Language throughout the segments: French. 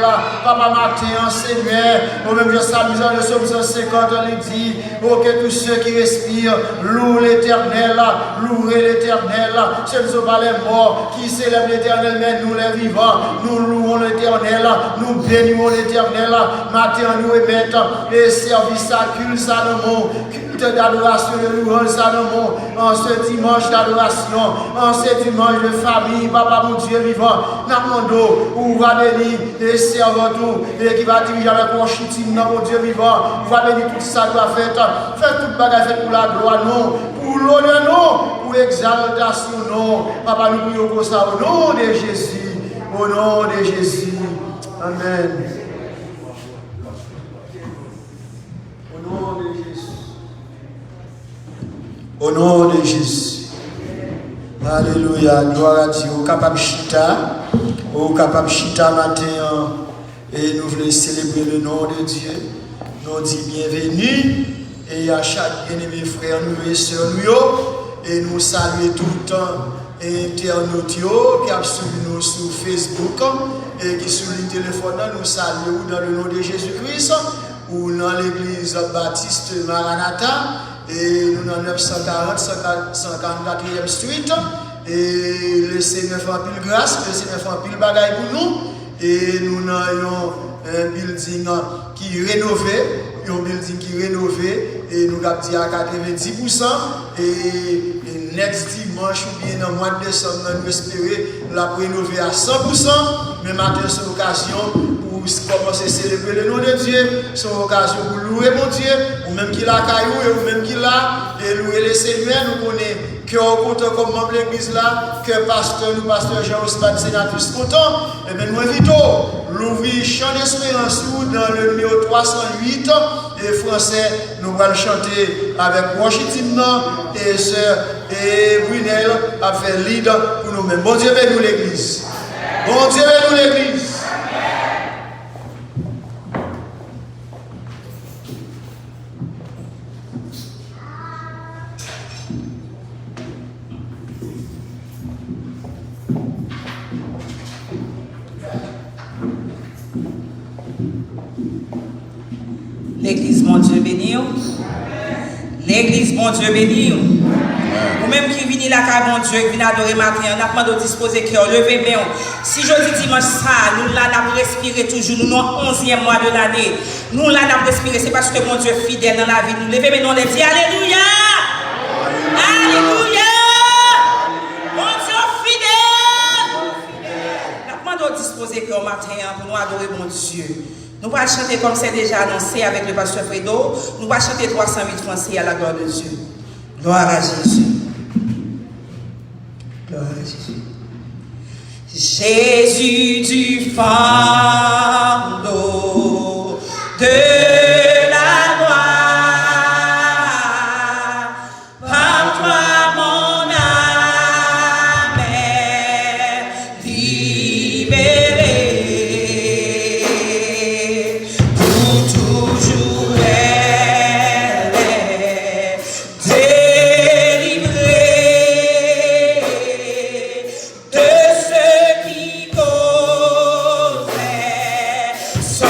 là, papa matin, Seigneur, nous-mêmes, je salue dans le psaume 150, on dit, oh, que tous ceux qui respirent, louent l'éternel, louez l'éternel, ce ne sont pas les morts qui célèbrent l'éternel, mais nous les vivants, nous louons l'éternel, nous bénissons l'éternel, matin, nous émettons les services à culte, ça culte d'adoration, de louange, ça en ce dimanche d'adoration, en ce dimanche de famille, papa, mon Dieu vivant, Namando, où va bénir les servants, et qui va diriger avec mon chitim, mon Dieu vivant, va bénir tout ça doit faire, faire toute bagarre faite pour la gloire, non, pour l'honneur, non, pour l'exaltation, non. Papa, nous prions pour ça au nom de Jésus, au nom de Jésus. Amen. Au nom de Jésus. Au nom de Jésus. Alléluia. Gloire à Dieu. Au capable chita matin. Et nous voulons célébrer le nom de Dieu. Nous disons bienvenue. Et à chaque bien-aimé frère, nous et sœurs, et nous saluons tout le temps internautes qui ont suivi nous sur Facebook et qui sur le téléphone, nous saluons dans le nom de Jésus-Christ ou dans l'église baptiste Maranatha et nous dans 940, 144e Street et le Seigneur fait un pile grâce, le Seigneur fait un pile bagaille pour nous et nous avons un building qui est rénové. Un building qui est rénové et nous avons dit à 90% et next dimanche ou bien dans le mois de décembre nous espérons la rénover à 100%. Mais maintenant c'est l'occasion pour commencer à célébrer le nom de Dieu, c'est l'occasion pour louer mon Dieu, ou même qu'il a caillou ou même qu'il a et louer le Seigneur. Nous connaissons que on compte comme membre de l'église là, que pasteur Jean-Osman sénatrice content, et bien nous invitons l'ouvrir chant d'espérance dans le numéro 308 et français, nous allons chanter avec Washington et sœur et Brunel a fait lead pour nous-mêmes. Bon Dieu, bénis nous l'église. Bon Dieu, bénis nous l'église. L'église, mon Dieu, béni. L'église, mon Dieu, béni. Ou même qui vient là, mon Dieu, qui vient adorer matin, on a demandé de disposer cœur, lever main. Si je dis dimanche ça, nous là, nous respirons toujours, nous sommes 11e mois de l'année. Nous là, nous respirons, c'est parce que mon Dieu est fidèle dans la vie. Nous levons maintenant, on les dit Alléluia. Alléluia. Mon Dieu fidèle. Nous demandons de disposer cœur matin pour nous adorer mon Dieu. Nous allons chanter comme c'est déjà annoncé avec le pasteur Fredo. Nous allons chanter 308 français à la gloire de Dieu. Gloire à Jésus. Gloire à Jésus. Jésus du fardeau de la gloire, par toi mon âme est libérée. Son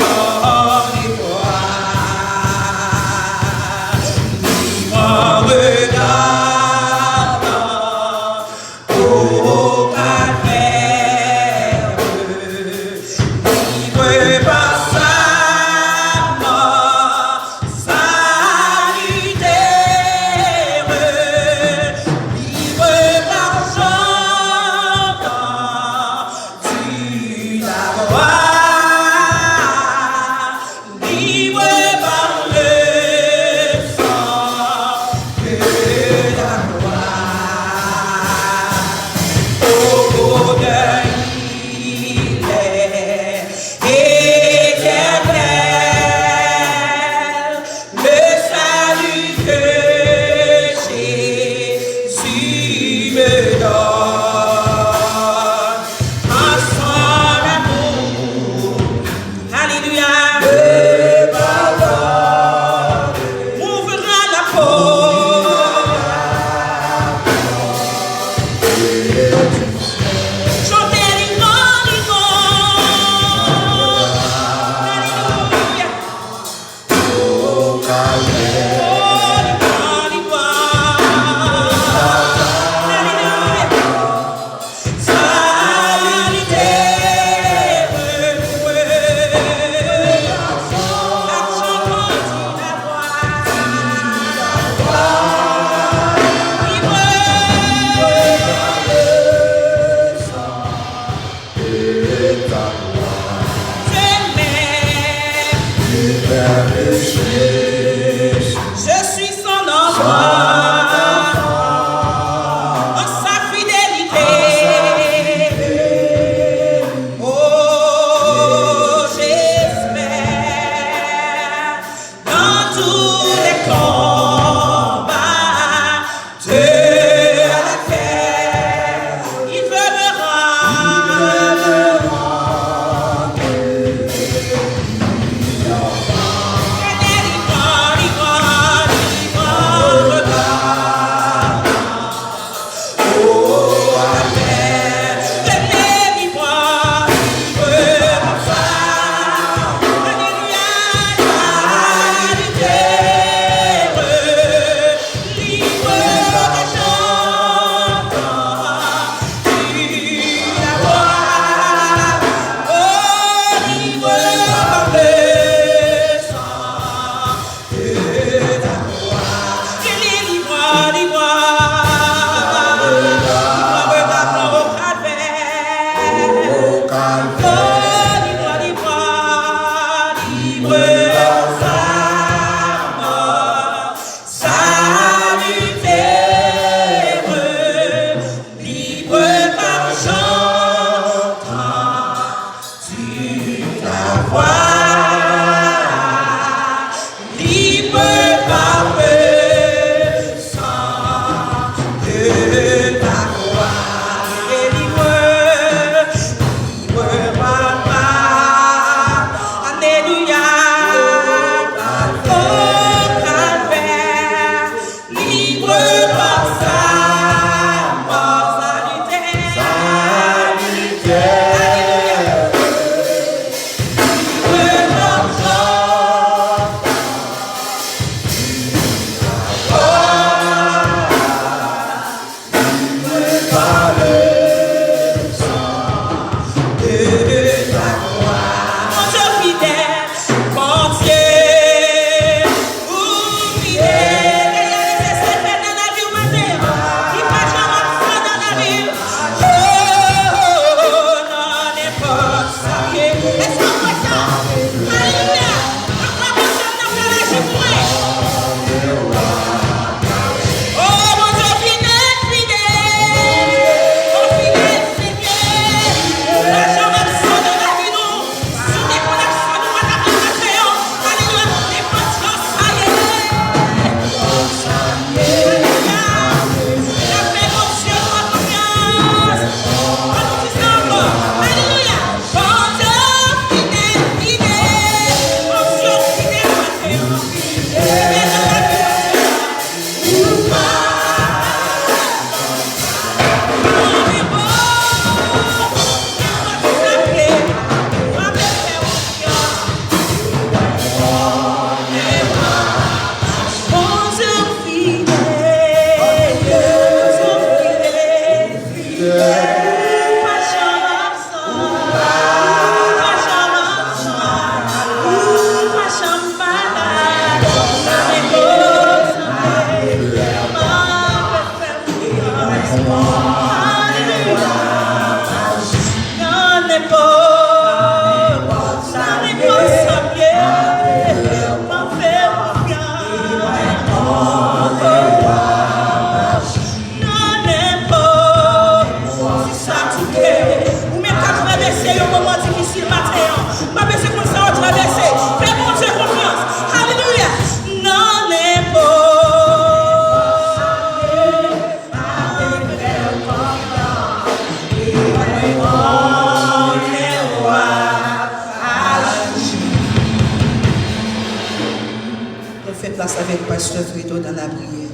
Avec Pasteur Frito dans la prière.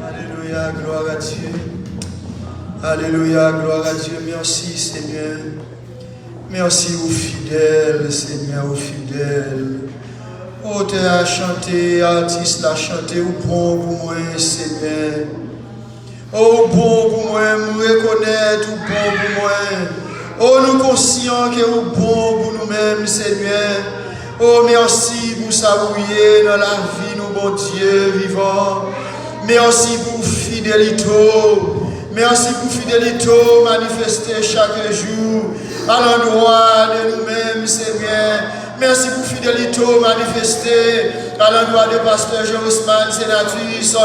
Alléluia, gloire à Dieu. Alléluia, gloire à Dieu. Merci Seigneur. Merci aux fidèles, Seigneur, aux fidèles. Auteur à chanter, artiste à chanter, au bon pour moi, Seigneur. Au bon pour moi, me reconnaître, au bon pour moi. Oh, nous conscients que au bon pour nous-mêmes, Seigneur. Oh, merci pour s'abouiller dans la vie, nous, bon Dieu vivant. Merci pour fidélité. Merci pour fidélité manifestée chaque jour à l'endroit de nous-mêmes, Seigneur. Merci pour fidélité manifestée à l'endroit de Pasteur Jérosman, sénatrice.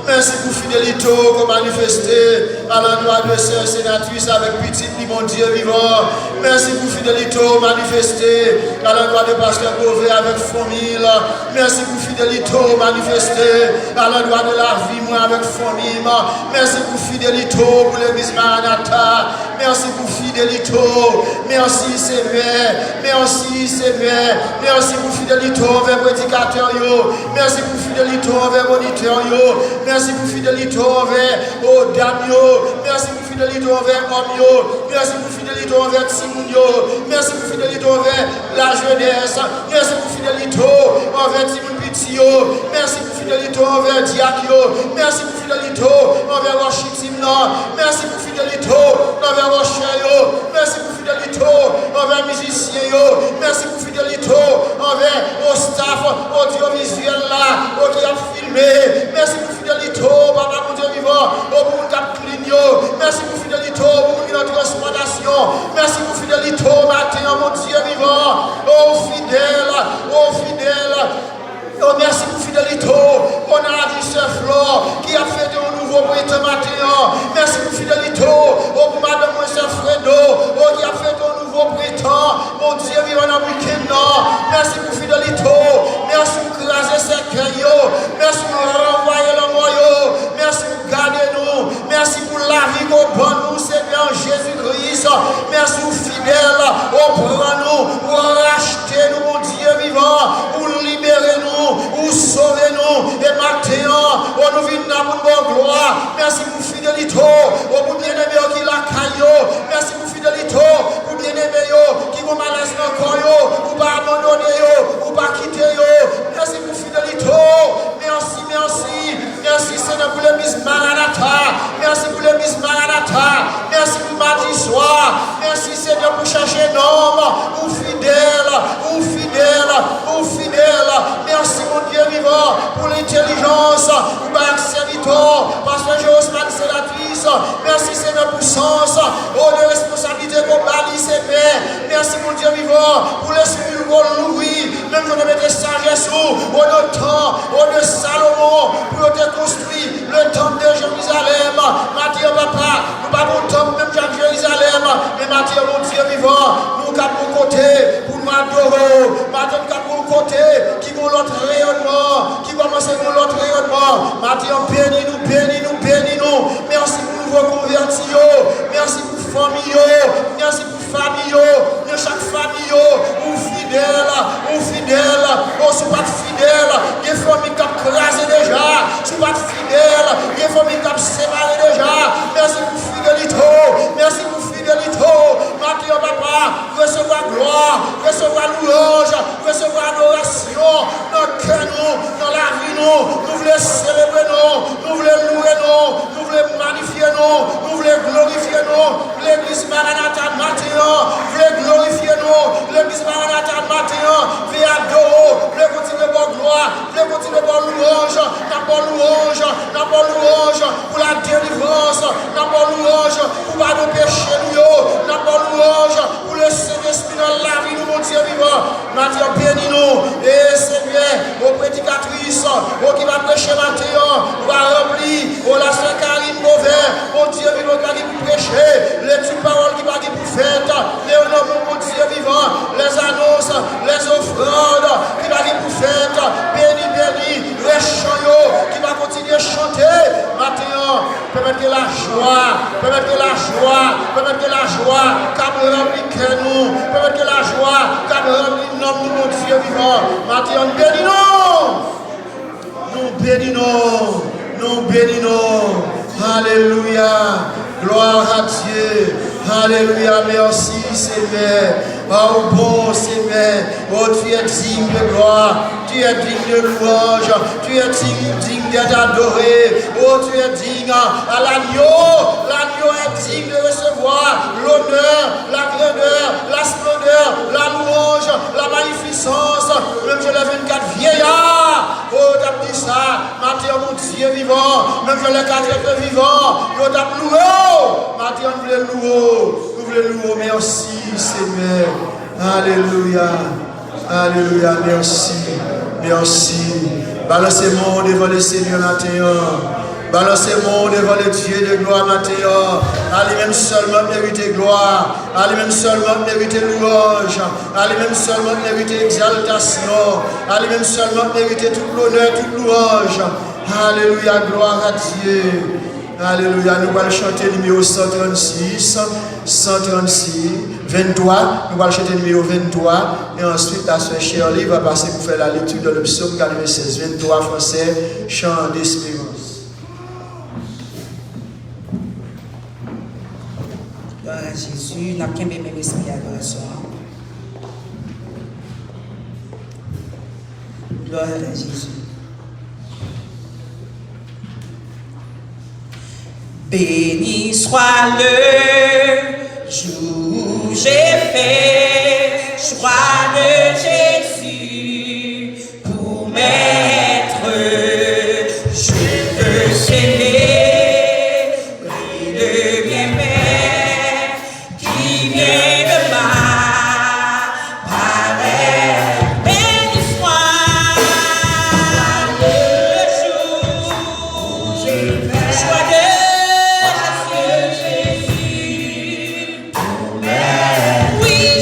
Merci pour fidélité manifestée à l'endroit de Sœur sénatrice avec petite, mon Dieu vivant. Merci pour fidélité manifestée à l'endroit de Pasteur Beauvais avec famille. Merci pour fidélité manifestée à l'endroit de la vie, moi avec famille. Merci pour fidélité pour l'église Maranatha. Merci pour fidélité. Merci Seigneur. Merci Seigneur. Merci pour fidélité envers prédicateurs. Merci pour fidélité envers moniteurs. Merci pour fidélité envers dames. Merci pour fidélité envers hommes. Merci pour fidélité envers Timoun. Merci pour fidélité envers la jeunesse. Merci pour fidélité envers Timoun Petit. Merci pour fidélité envers Diak. Merci pour fidélité envers Washington. Merci pour fidélité envers Rocher. Merci pour fidélité envers musiciens. Merci pour fidélité envers au staff audiovisuel là, qui a filmé. Merci pour fidélité, Papa mon Dieu vivant, pour nous qui merci pour fidélité, pour nous notre transplantation. Merci pour fidélité, matin, mon Dieu vivant. Oh fidèle, oh fidèle. Oh, merci pour fidélité. On a dit ce Flore qui a fait un nouveau prêtre matin. Merci pour fidélité. Oh, pour madame, ce Fredo, qui a fait un nouveau prétend, mon Dieu, vivant dans le week-end. Merci pour fidélité. Merci pour craser ces cœurs. Merci pour renvoyer le moyen. Merci pour garder nous. Merci pour la vie qu'on donne nous, Seigneur Jésus-Christ. Merci pour fidèle. Prends nous, pour racheter nous, mon Dieu vivant, pour libérer nous, pour sauver nous. Et maintenant, nous venons pour nos gloire. Merci pour fidélité. Pour bien-aimé qui la caillou. Merci pour fidélité. Pour bien-aimé qui vous malaise dans le corps. Pour pas abandonner, pour pas quitter. Merci pour fidélité. Merci, merci. Merci Seigneur pour le Miss Maranatha. Merci pour le Miss Maranatha. Merci pour mardi soir. Merci Seigneur pour chercher un homme. Ou fidèle. Ou fidèle. Ou fidèle. Merci mon Dieu vivant pour l'intelligence. Pour ma serviteur. Parce que Josman sénatrice. Merci Seigneur pour sens. Oh de responsabilité qu'on balise ses mains. Merci mon Dieu vivant pour l'esprit qu'on l'ouvrit. Même qu'on met des sagesses au temps. Au de Salomon. Pour te construire le temple de Jérusalem. Matthieu papa. Nous pas mon temple même Jacques Jérusalem. Mais Matthieu mon Dieu vivant. Nous cap mon côté pour nous adorer. Matthieu cap mon côté qui vont l'autre rayonnement. Qui commence pour l'autre rayonnement. Matthieu bénis nous, bénis nous, bénis nous. Merci pour nous reconvertir. Merci pour famille. Merci pour famille. De chaque famille. Ou fidèle. Ou fidèle. Oh, si pas fidèle. Des familles qui ont crasé déjà. Si pas fidèle. Des familles qui ont séparé déjà. Merci pour fidélité. Merci pour fidélité. Matthieu papa. Recevoir gloire. Recevoir louange. Recevoir adoration. Dans le cœur nous. Dans la vie nous. Nous voulons célébrer nous. Nous voulons louer nous. Nous voulons magnifier nous. Nous voulons glorifier nous. L'église Maranatha Matthieu. Voulons glorifier nous. L'église Maranatha Matthieu. Viens adorer. Voulons continuer de bonne gloire. Voulons continuer de bonne louange. Dans bonne louange. Dans bonne louange. Pour la délivrance. Dans bonne louange. Pour pas nous pécher nous. Dans bonne louange. Pour le Saint-Esprit dans la vie nous, mon Dieu vivant. Matthieu bénis nous. Et Seigneur, aux prédicatrices, aux qui va prêcher Matthieu, va remplir, aux la sœur Karine Mauvais, mon Dieu vivant qui va prêcher, les petites paroles qui va pour faire, les honneurs, mon Dieu vivant, les annonces, les offrandes qui va pour faire, béni, béni, les chants qui va continuer à chanter. Matthieu, permettez la joie, permettez la joie, permettez la joie, car nous remplit nous, permettez la joie, car nous remplit nous, mon Dieu vivant. Matthieu, bénis-nous. Nous bénissons, nous bénissons. Alléluia. Gloire à Dieu. Alléluia. Merci Seigneur. Oh bon Seigneur. Oh tu es digne de gloire. Tu es digne de louange. Tu es digne d'être adoré. Oh tu es digne à l'agneau. L'agneau est digne de recevoir l'honneur, la grandeur, la splendeur, la louange, la magnificence. Même je les 24 vieillards. Oh t'as dit ça. Matthieu mon Dieu vivant. Même je les 4 vivants. Oh t'as loué. Matthieu nous voulons louer. Nous voulons louer. Merci Seigneur. Alléluia. Alléluia. Merci. Merci. Balancez-moi devant le Seigneur Matthieu. Balancez-moi devant le Dieu de gloire Matthieu. À lui-même seulement mériter gloire. À lui-même seulement mériter louange. À lui-même seulement mériter exaltation. À lui-même seulement mériter tout l'honneur, toute louange. Alléluia, gloire à Dieu. Alléluia, nous allons chanter numéro 136, 136, 23. Nous allons chanter numéro 23. Et ensuite, la soeur Shirley va passer pour faire la lecture de le psaume 96, 23 français, chant d'espérance. Gloire à Jésus, n'a qu'un même esprit d'adoration. Gloire à Jésus. Béni soit le jour où j'ai fait choix de Jésus pour m'être. Je peux s'aimer et le bien-être qui vient de ma parole. Béni soit le jour où j'ai fait choix de we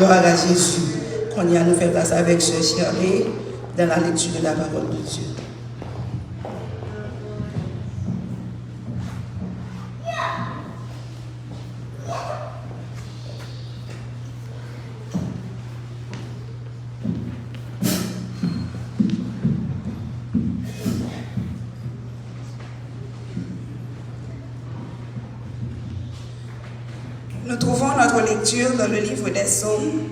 Gloire à Jésus. Qu'on y a nous fait place avec ce Shirley dans la lecture de la parole de Dieu. Nous trouvons notre lecture dans le livre des Psaumes,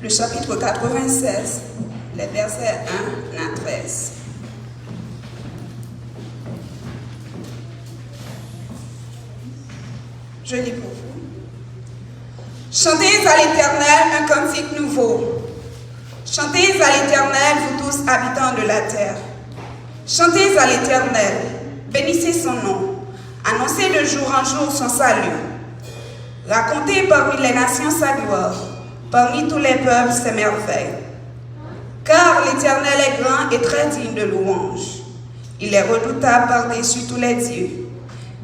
le chapitre 96, les versets 1 à 13. Je lis pour vous. Chantez à l'Éternel un cantique nouveau. Chantez à l'Éternel, vous tous habitants de la terre. Chantez à l'Éternel, bénissez son nom, annoncez de jour en jour son salut. Racontez parmi les nations sa gloire, parmi tous les peuples ses merveilles. Car l'Éternel est grand et très digne de louange. Il est redoutable par-dessus tous les dieux.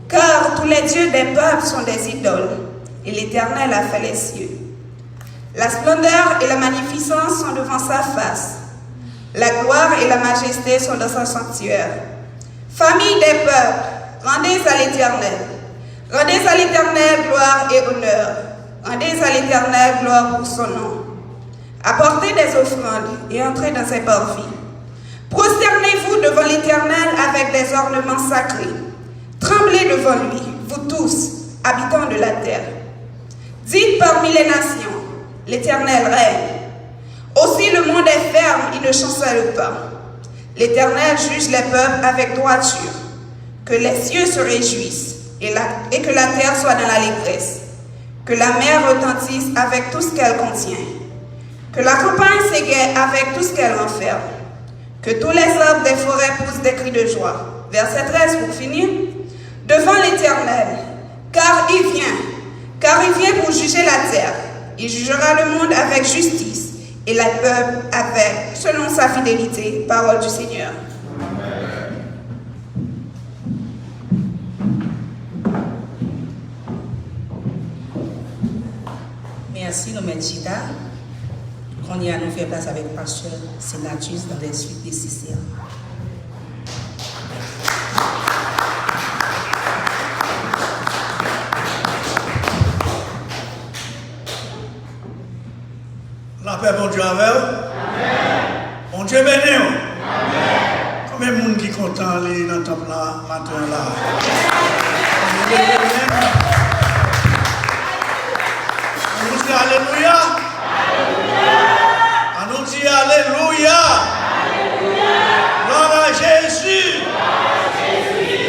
Car tous les dieux des peuples sont des idoles, et l'Éternel a fait les cieux. La splendeur et la magnificence sont devant sa face. La gloire et la majesté sont dans son sanctuaire. Famille des peuples, rendez à l'Éternel. Rendez à l'Éternel gloire et honneur. Rendez à l'Éternel gloire pour son nom. Apportez des offrandes et entrez dans ses parvis. Prosternez-vous devant l'Éternel avec des ornements sacrés. Tremblez devant lui, vous tous, habitants de la terre. Dites parmi les nations, l'Éternel règne. Aussi le monde est ferme, il ne chancelle pas. L'Éternel juge les peuples avec droiture. Que les cieux se réjouissent et que la terre soit dans l'allégresse. Que la mer retentisse avec tout ce qu'elle contient. Que la campagne s'égaie avec tout ce qu'elle renferme. Que tous les arbres des forêts poussent des cris de joie. Verset 13 pour finir. Devant l'Éternel, car il vient pour juger la terre. Il jugera le monde avec justice et les peuples avec, selon sa fidélité. Parole du Seigneur. Merci, nous mettons Chita. Qu'on y a nous fait place avec Pasteur Sénatus dans les suites des CCA. La paix, bon Dieu, avec vous. Bon Dieu béni. Combien de monde qui est content d'aller dans le temple là, matin là? On nous dit Alléluia. On nous dit Alléluia. Gloire à Jésus.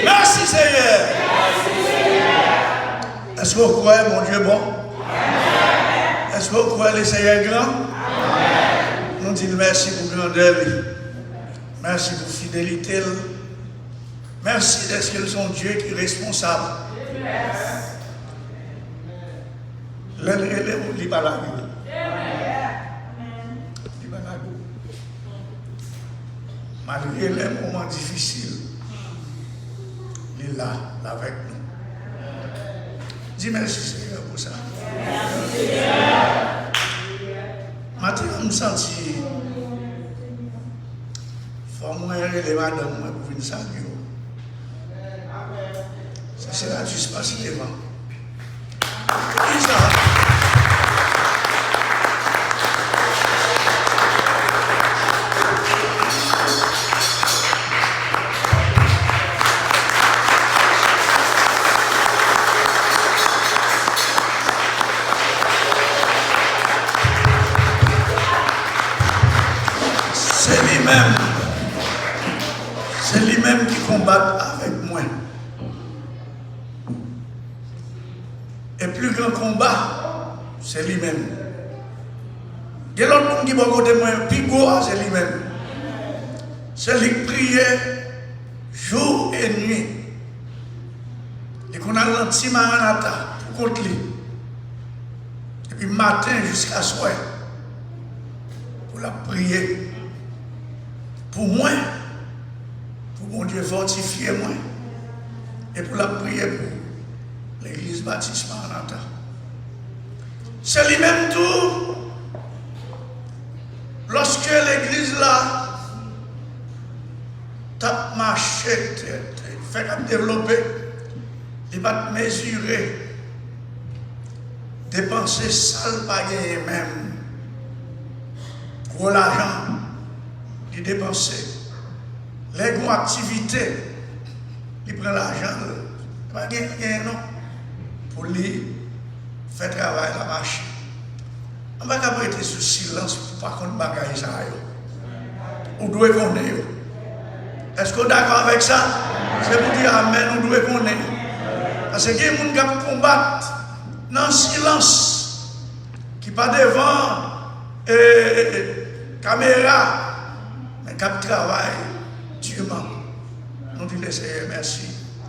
Merci Seigneur. Est-ce que vous croyez mon Dieu bon? Est-ce que vous croyez le Seigneur grand? Nous disons merci pour grandeur. Merci pour fidélité. Merci d'être que son Dieu qui est responsable. L'élève, il n'est pas là. Il n'est pas là. Malgré les moments difficiles, il est là avec nous. Dis merci Seigneur pour ça. Maintenant, je me sens si moi les madames pour venir saluer. Ça c'est là juste passer devant. C'est lui-même qui combat avec moi. Et plus grand combat, c'est lui-même. Il y a l'autre monde qui va côté moi, plus gros, c'est lui-même. C'est lui qui prie jour et nuit. Et qu'on a l'anti-maranatha pour contre lui. Et puis matin jusqu'à soir, pour la prier. Pour moi, pour mon Dieu fortifier moi, et pour la prière pour l'église baptiste Maranatha. C'est lui-même tout l'église là, t'as marché, fait qu'à développer, il va mesurer, dépenser sale pas gagner même. Gros l'argent, il dépenser. Les gros activités, il prend l'argent, il va gagner non, pour lui faire travail la marché. On va pas prêter sous silence pour pas qu'on bagaille ça. On doit connaître. Est-ce qu'on est d'accord avec ça? C'est pour dire amen, on doit connaître. Parce que les gens qui combattent dans le silence, qui pas devant caméra, mais qui travaillent durement. Nous disons Seigneur merci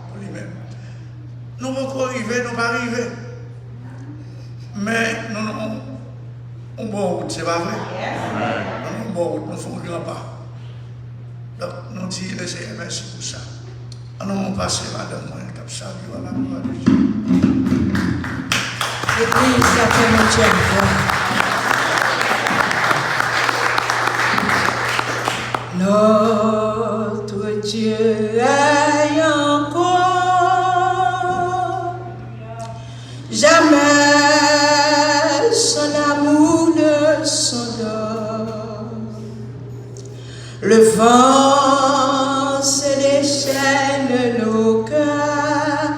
pour lui-même. Nous ne pouvons pas arriver, nous ne pouvons pas arriver. Mais nous on bon route, c'est pas vrai? On bon route, nous faisons un grand pas. Donc, nous disons le Seigneur merci pour ça. Nous passons, madame, comme ça, à la gloire de Dieu. L'église a notre Dieu est encore jamais son amour ne s'endort. Le vent se déchaîne, nos cœurs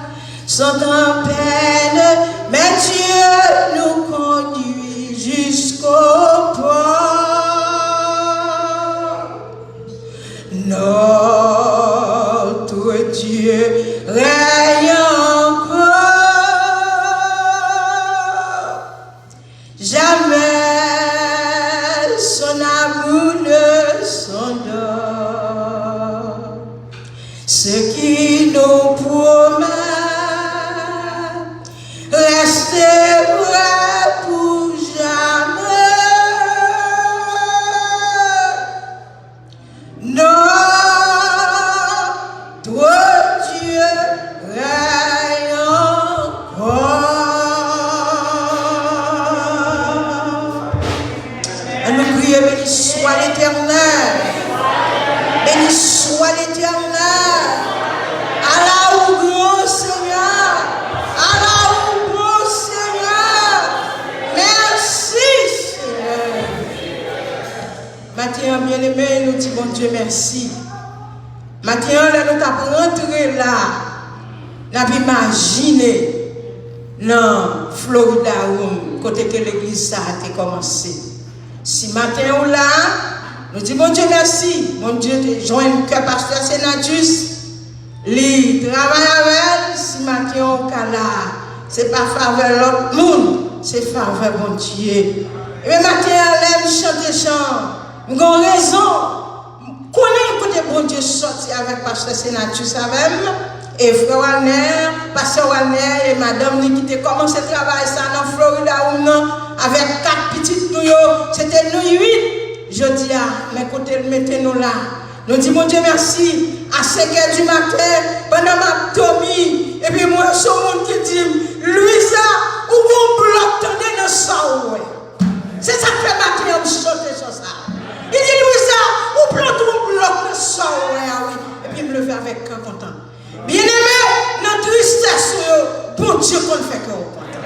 sont en peine, mais Dieu nous conduit jusqu'au port. Notre Dieu règne encore, jamais son amour ne s'endort. Ce qui nous promet restera pour jamais. Notre Dieu règne encore. Et nous prions, béni soit l'Éternel. Béni soit l'Éternel. Allah ou grand Seigneur. Allah ou grand Seigneur. Merci Seigneur. Matin bien-aimé, nous disons bon Dieu merci. Matin là nous t'avons rentré là. Nous avons imaginé dans Florida côté que l'église ça a été commencé. Si matin ou là, nous disons bon Dieu merci. Mon Dieu te joint que pasteur Senatus. Lui travaille avec elle. Si matin ou là, c'est pas faveur l'autre monde, c'est faveur bon Dieu. Et bien matin elle aime chanter chant. Nous avons raison. Connais écoutez bon Dieu sorti avec pasteur Senatus avec et frère Walner, pasteur Walner et madame qui ont commencé à travailler ça dans Florida ou non avec 4 petites nous, c'était nous 8. Je dis mais côté mettez-nous là. Nous disons mon Dieu merci à 5h du matin pendant ma Tommy et puis moi ce monde qui dit Louisa où vous bloc tendez dans ça ouais. C'est ça que fait matin on chanter sur ça. Il dit Louisa où bloc dans ça ouais oui et puis il me le fait avec cœur content. Bien-aimé, notre tristesse bon Dieu qu'on fait cœur content.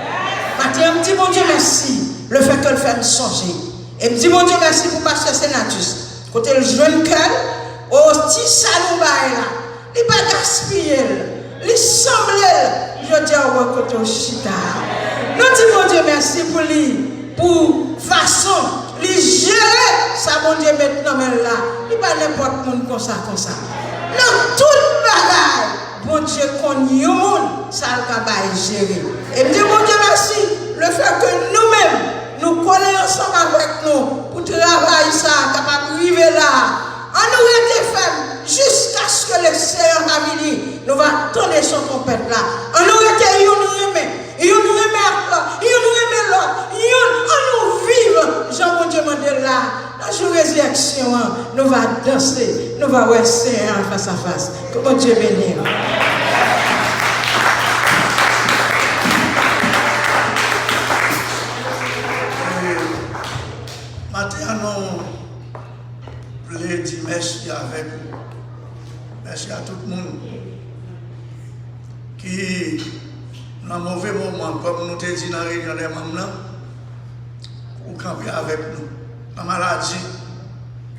Matin on me dit mon Dieu merci le fait que le fait me changer. Et me dit mon Dieu merci pour pasteur Senatus. Côté le jeune cœur au petit salon là, il pas gaspiller, il semble, je dis au côté au chita. Nous disons mon Dieu merci pour lui, pour façon, lui gérer ça mon Dieu maintenant mais là, il pas n'importe monde comme ça. Dans toute bagaille, bon Dieu qu'on y monde, ça le va gérer. Et me dit mon Dieu merci, le fait que nous-mêmes nous collons ensemble avec nous pour travailler ça, capable de vivre là. On nous était fait jusqu'à ce que le Seigneur a venu. Nous va donner son trompette là. On nous était l'autre. On nous vive. Jean mon Dieu m'a là. Dans jour résurrection, nous va danser. Nous va voir Seigneur face à face. Que mon Dieu bénisse. voulais dire merci avec vous. Merci à tout le monde qui, dans un mauvais moment, comme nous t'ai dit dans la réunion des membres, pour camper avec nous. La maladie,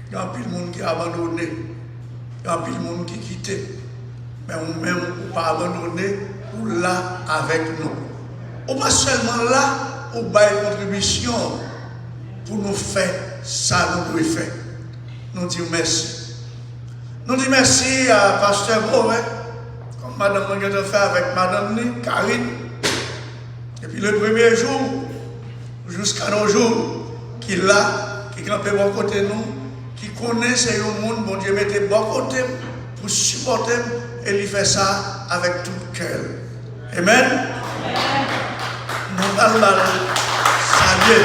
il y a un peu de monde qui a abandonné, il y a un peu de monde qui a quitté. Mais nous-mêmes, nous pas abandonné, ou là avec nous. Ou pas seulement là, ou pas une contribution pour nous faire ça, nous devons faire. Nous disons merci. Nous disons merci à Pasteur Bourret, comme Madame Manguette fait avec Madame Karine. Et puis le premier jour, jusqu'à nos jours, qui est là, qui campait bon côté nous, qui connaît ce monde, bon Dieu mettait bon côté pour supporter et il fait ça avec tout le cœur. Amen. Nous allons saluer.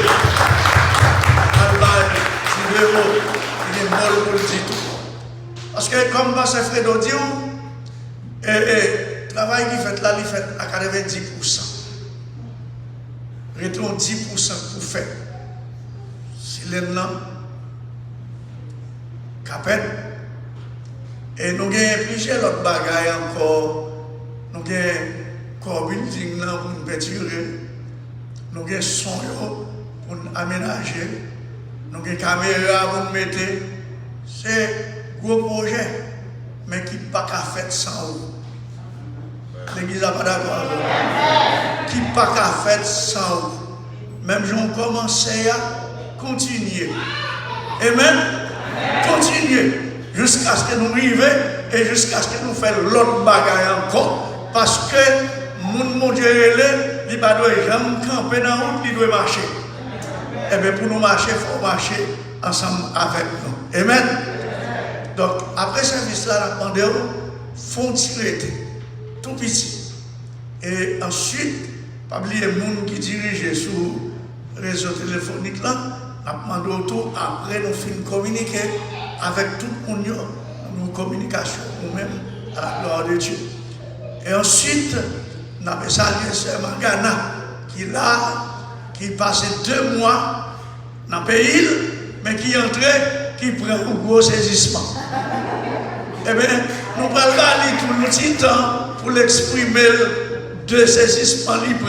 Il est mort pour le dire tout. Parce que comme Pasteur Fredo dit, le travail qu'il fait là, il fait à 90%. Retourne 10% pour faire. Si les noms, capet. Et nous avons plusieurs autres bagages encore. Nous avons corps building pour nous peinturer. Nous avons son pour nous aménager. Nous avons caméra pour nous mettre. C'est un gros projet, mais qui n'est pas qu'à faire sans vous. L'église n'a pas d'accord avec vous. Qui n'est pas qu'à faire sans vous. Même si on commence à continuer. Amen. Continuer. Jusqu'à ce que nous arrivions et jusqu'à ce que nous fassions l'autre bagaille encore. Parce que mon Dieu, il ne doit jamais camper dans la route, il doit marcher. Et bien pour nous marcher, il faut marcher ensemble avec nous. Amen. Donc après ce service-là, on a font tirer tout petit. Et ensuite, pas oublier les gens qui dirigent sur le réseau téléphonique là, on a demandé autour, après nous finissons de communiquer avec tout le monde, nos communications, nous-mêmes, à la gloire de Dieu. Et ensuite, nous avons salué Sœur Magana, qui est là, qui passait 2 mois dans le pays, mais qui est entré, qui prend un gros saisissement. Eh bien, nous allons aller tout le petit temps pour l'exprimer de saisissement libre.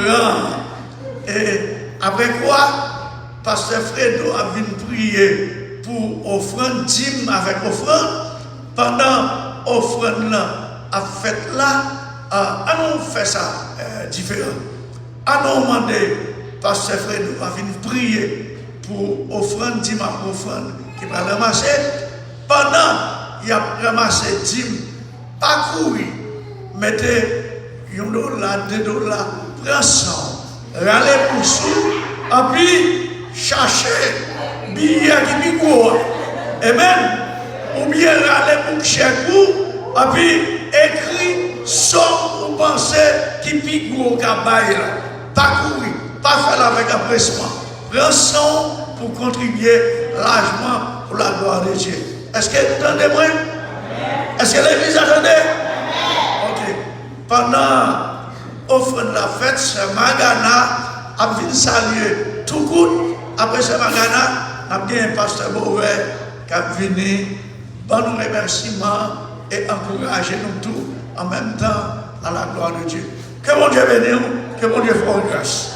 Et après quoi, Pasteur Fredo a venu prier pour offrande dîme avec offrande. Pendant offrande là, à fête là, nous fait ça différent. Nous demander Pasteur Fredo a venu prier pour offrande dîme avec offrande qui va ramasser. Pendant il a ramassé dîme, pas courir, mettez $1, $2, prends ça, râlez pour sous, et puis cherchez billet qui est gros. Amen. Ou bien râlez pour chèque, et puis écrit somme ou pensée qui est gros qu'à bailler. Pas courir, pas faire avec empressement. Prends ça pour contribuer largement pour la gloire de Dieu. Est-ce que vous entendez moi? Est-ce que l'église attendait? Ok. Pendant offrande la fête, Sœur Magana a venu saluer tout le monde. Après Sœur Magana, a bien un pasteur Bourret qui a venu bon nous remerciements et encourager nous tous en même temps à la gloire de Dieu. Que mon Dieu bénisse, que mon Dieu fasse grâce.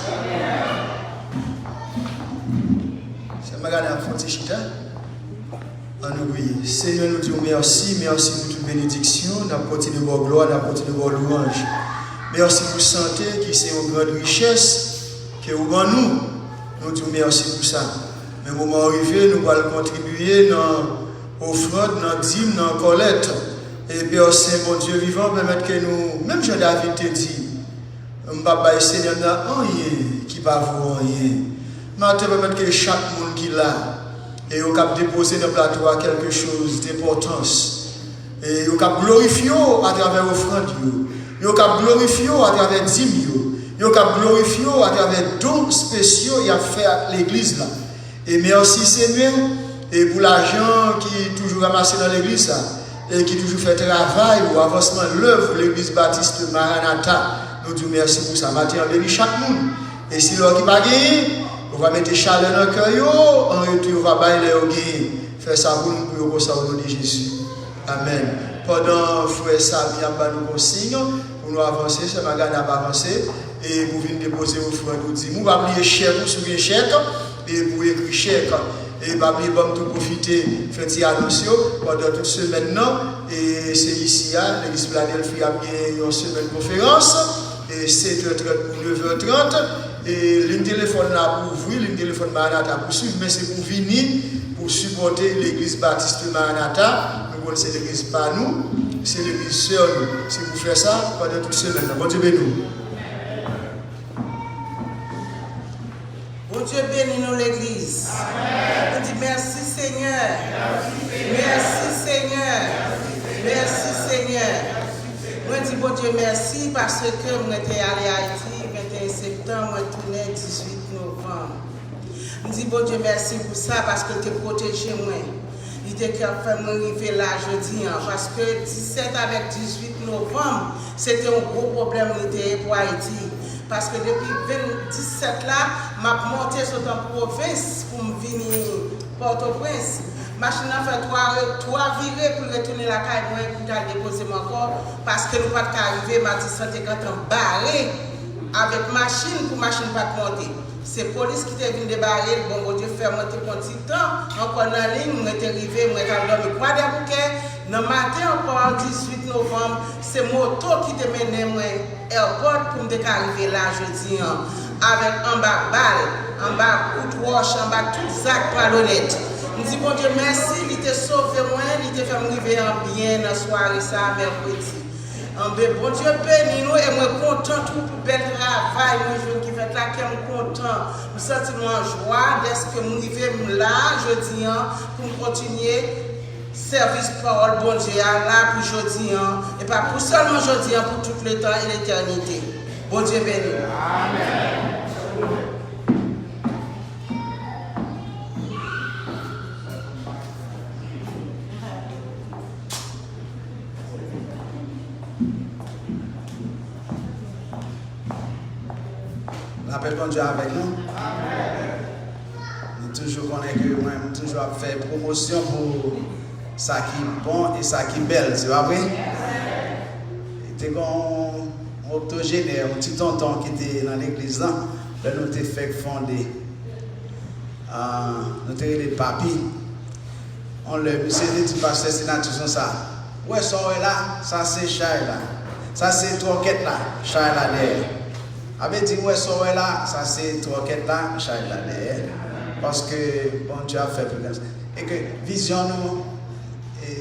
Sœur Magana a fait chita. Oui. Seigneur, nous disons merci, merci pour toute bénédiction, nous apportons de vos gloires, nous apportons de vos louanges. Merci pour la santé, qui c'est une grande richesse que vous avez nous. Nous disons merci pour ça. Mais au moment arrivé, nous allons contribuer dans l'offrande, dans le dîme, dans la collecte. Et Père Saint, bon Dieu vivant, permettre que nous, même Jean-David te dit, je ne vais pas Seigneur, qui ne va vous rien. Maintenant, permettre que chaque monde qui l'a, et vous avez déposé dans le plateau quelque chose d'importance. Et vous avez glorifié à travers l'offrande. Vous avez glorifié à travers les dîmes. Vous avez glorifié à travers dons spéciaux qu'il a fait à l'église. Là. Et merci Seigneur et pour l'argent qui est toujours ramassé dans l'église et qui toujours fait travail ou avancement de l'œuvre de l'église baptiste Maranatha. Nous disons merci pour ça. Maintenant, bénis chaque monde. Et si l'on qui pas gagné, on va mettre chaleur dans le cœur, en retour, on va bailler au gain. Fais ça pour nous, pour ça au nom de Jésus. Amen. Pendant frère Sabia nous consigne pour nous avancer, c'est ma garde à avancer et pour venir déposer au frère nous dit nous va oublier chèque sur un chèque et pour écrire chèque et va oublier tout profiter faire des annonces pendant toute semaine non et c'est ici à l'église Philadelphie a bien une semaine conférence et 7h30 pour 9h30 et le téléphone là pour ouvrir le téléphone Maranatha pour suivre mais c'est pour venir pour supporter l'église baptiste Maranatha. Nous c'est l'église pas nous, c'est l'église seule. Si vous faites ça pendant toute semaine, bon Dieu bénit. Bon Dieu bénit nous l'église. On dit merci Seigneur. Merci Seigneur. Merci Seigneur. Moi dis bon Dieu merci parce que moi j'étais allé à Haïti 21 septembre, moi tourné 18 novembre. Je dis bon Dieu merci pour ça parce que tu es protégé moi. Il était qu'à faire m'arriver là jeudi parce que 17 avec 18 novembre, c'était un gros problème pour Haïti. Parce que depuis 17 là, m'a monté sur la province pour me venir Port-au-Prince. Machine a fait trois virées pour retourner la caille pour déposer mon corps parce que nous ne pouvons pas arriver, m'a dit santé quand on barré avec machine pour machine pas monter. C'est la police qui est venue débarrer, bon Dieu fait monter pour un petit temps, encore dans la ligne, on est arrivé, on est dormi quoi des bouquets. Dans le matin, encore 18 novembre, c'est moto qui te mène moi airport pour me arriver là jeudi avec en bas balle, en bas coup de roche, en bas tout sac palonnette. Je dis bon Dieu merci, il t'a sauvé moi, il t'a fait arriver en bien dans la soirée ça mercredi. Bon Dieu béni nous et moi content tout pour bel travail, moi je qui fait là qui est content. Nous sentons en joie dès que nous arrivons là jeudi pour continuer service parole bon Dieu là pour jeudi et pas pour seulement jeudi pour tout le temps et l'éternité. Bon Dieu béni. Amen. Appelle bon Dieu avec nous. Nous toujours connaissons que moi, toujours fait promotion pour ça qui est bon et ça qui est belle, c'est pas vrai? C'était un octogénaire, un petit tonton qui était dans l'église là, nous avons fait fonder. Nous avons les papis. On le monsieur dit pasteur c'est nature ça. Ouais, ça là, ça c'est Charles là. Ça c'est troquette là, Charles là derrière. Avait dit ouais ça là, ça c'est troquette là, Charles là derrière. Parce que bon Dieu a fait plus grand. Et que vision nous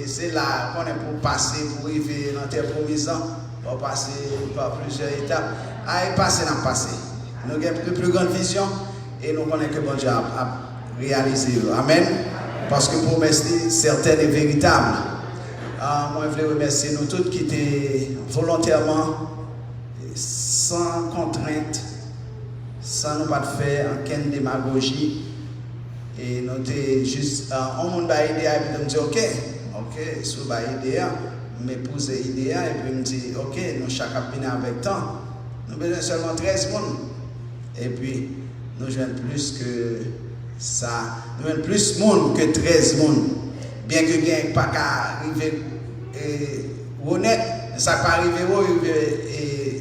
c'est là qu'on est pour passer pour arriver dans tes promises, pour passer par plusieurs étapes. Et passer dans le passé. Nous avons de plus grande vision et nous connaissons que bon Dieu a réalisé. Amen. Parce que pour remercier certaines et véritables. Moi, je voulais remercier nous tous qui étaient volontairement, sans contrainte, sans nous pas faire aucune démagogie. Et nous étions juste, on m'a aidé et puis nous dit ok, si vous avez aidé, mais poser l'idée et puis me dit ok, nous chacun venir avec temps. Nous avons besoin seulement 13 personnes. Et puis, nous jouons plus que ça. Nous avons plus de monde que 13 personnes. Bien que bien pas qu'à arriver honnête, ça peut arriver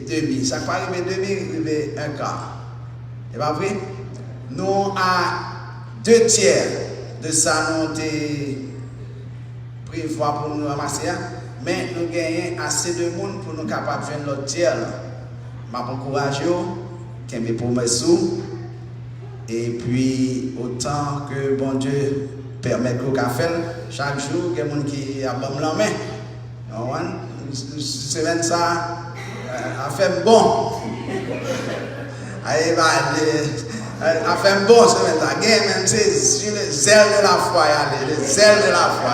2000. Ça peut arriver 2000, arriver un quart. C'est pas vrai? Nous à 2 tiers de ça, nous avons pris une fois pour nous ramasser. Mais nous gagnons assez de monde pour nous capables de faire l'autre tiers. Je m'encourage, je me promets. Et puis, autant que bon Dieu permet qu'on fasse, chaque jour, il y a des gens qui ont la main. Semaine ça, a fait bon. A fait bon semaine ça. Même c'est le zèle de la foi. Le zèle de la foi.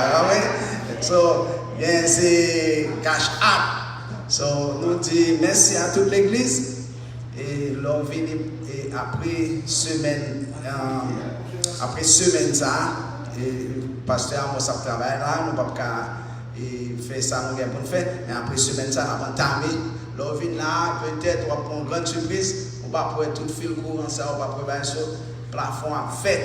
So, c'est cash up. So, nous disons merci à toute l'église. Et l'on vient après semaine ça, et pasteur Amos a travaillé là, nous ne pouvons pas faire ça, nous pour faire, et après semaine ça, nous avons entamé, l'on vient là, peut-être on prend une grande surprise, on va pouvoir tout fil courant ça, on va pouvoir ce plafond à fait,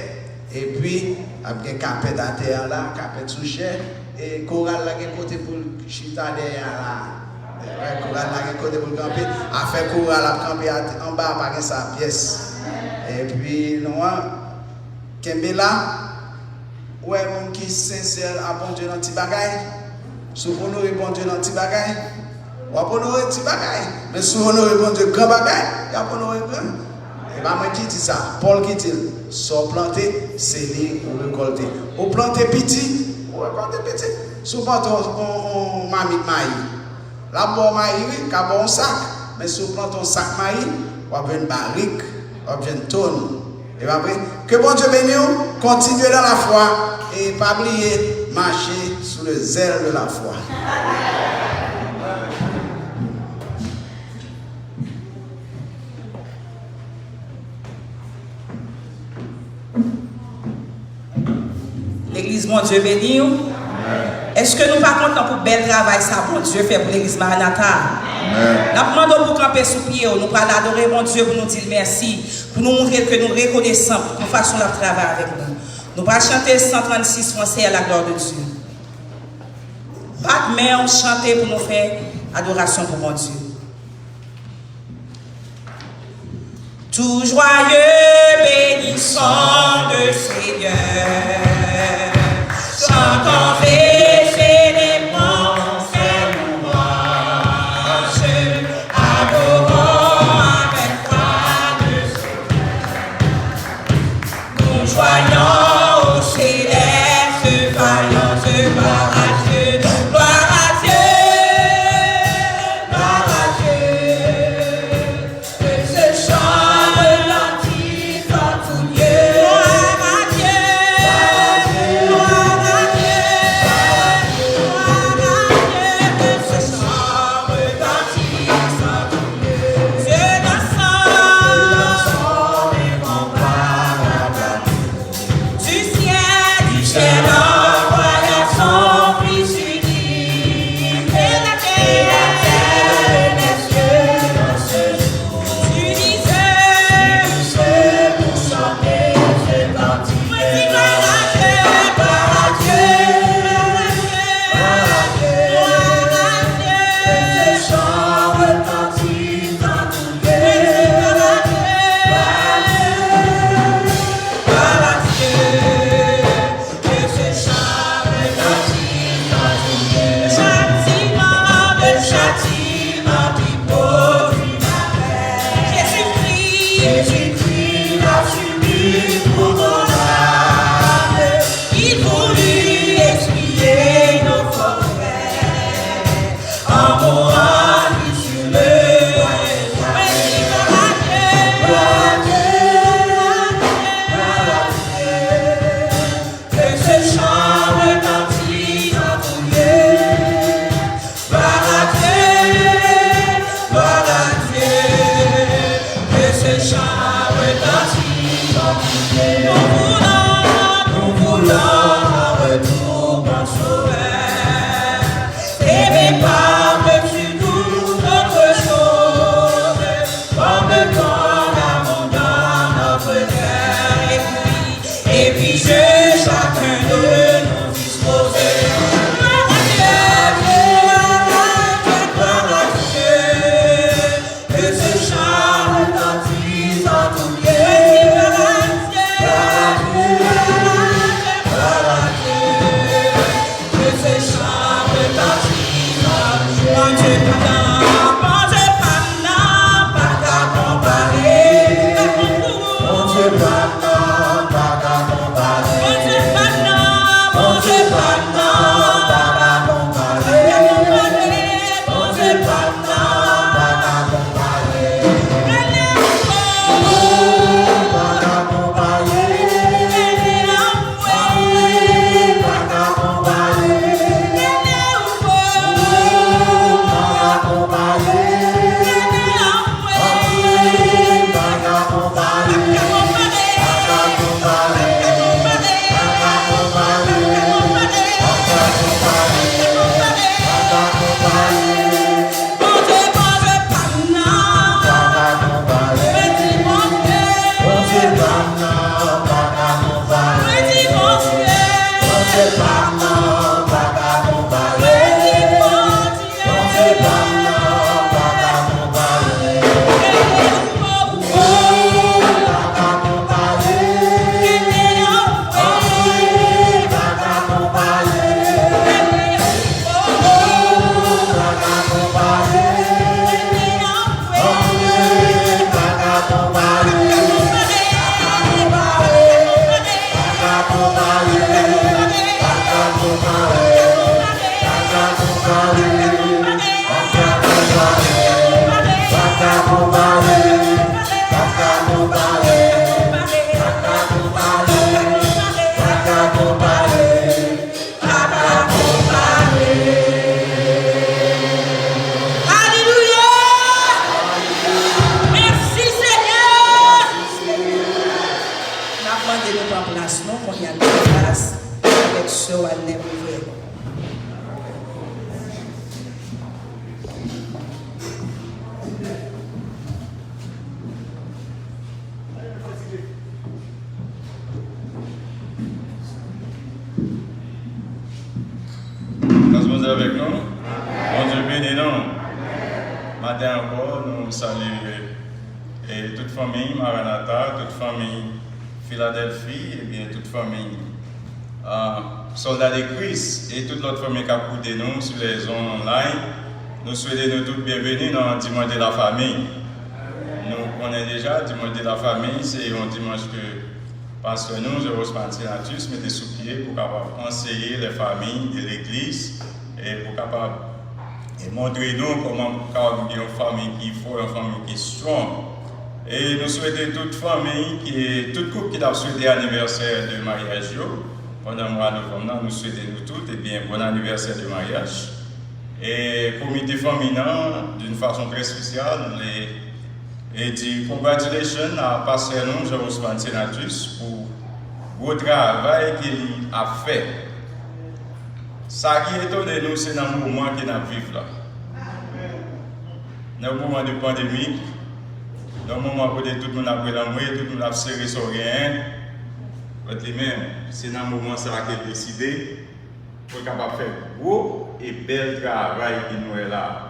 Et puis, après capet à terre là, capet sous chair, et chorale là, côté pour chita derrière là. Ouais, chorale là, côté pour camper. A fait chorale à camper en bas, par sa pièce. Et puis, nous, Kembe là, ouais, mon qui sincère à bon Dieu dans petit bagaille. Si vous honorez bon Dieu dans petit bagaille, ou à honorer petit bagaille. Mais si vous honorez bon Dieu grand bagaille, il y a pas honorer grand. Et bien, moi qui dit ça, Paul qui dit, soit planté, c'est lui ou récolter. Ou planter petit, ou récolter petit. Souvent, on mamie maïs. Là, bon maïs, oui, car bon sac. Mais si vous plantez un sac maïs, ou avez une barrique, ou avez une tonne. Et après, que bon Dieu bénisse, continuez dans la foi et pas oublier marcher sous le zèle de la foi. L'église, mon Dieu béni. Est-ce que nous pas contents pour bel travail ça, mon Dieu, fait pour l'église Maranatha? Nous demandons pour camper sous pied, nous pas adorer mon Dieu pour nous dire merci, pour nous montrer que nous reconnaissons pour nous faisons notre travail avec nous. Nous pas chanter 136 français à la gloire de Dieu. Pas de main, chanter pour nous faire adoration pour mon Dieu. Tout joyeux, bénissant le Seigneur. Chantons et célébrons ses louanges, adorons avec foi le Seigneur. Nous joignons au céleste, vaillante gloire à Dieu, gloire à Dieu, gloire à Dieu. Que ce chant retentit en tout lieu, gloire à Dieu. Du ciel, envoya son Avec nous, bon Dieu béni nous. Matin encore, nous saluons et toute famille Maranatha, toute famille Philadelphie, et bien toute famille Soldats de Christ et toute notre famille qui a écouté nous sur les ondes online. Nous souhaitons nous tous bienvenus dans le dimanche de la famille. Nous connaissons déjà le dimanche de la famille, c'est un dimanche que parce que nous, Jérôme Pantinatus, mettez sous pied pour capable conseiller les familles de l'église et pour capable montrer nous comment avoir une famille qui est forte, une famille qui est strong. Et nous souhaitons toute famille, toute couple qui a souhaité l'anniversaire de mariage pendant le mois de novembre, nous souhaitons nous toutes et bien bon anniversaire de mariage. Et comité féminin, d'une façon très spéciale, et dit congratulations à pasteur nous, Jérôme Senatus, pour le travail qu'il a fait. Ça qui étonne nous, c'est dans le moment qu'il a vécu là. Dans le moment de pandémie, dans le moment où tout le monde a pris la mouille, tout le monde a serré sur rien, c'est dans le moment qu'il a décidé pour capable faire gros et bel travail qui nous est là.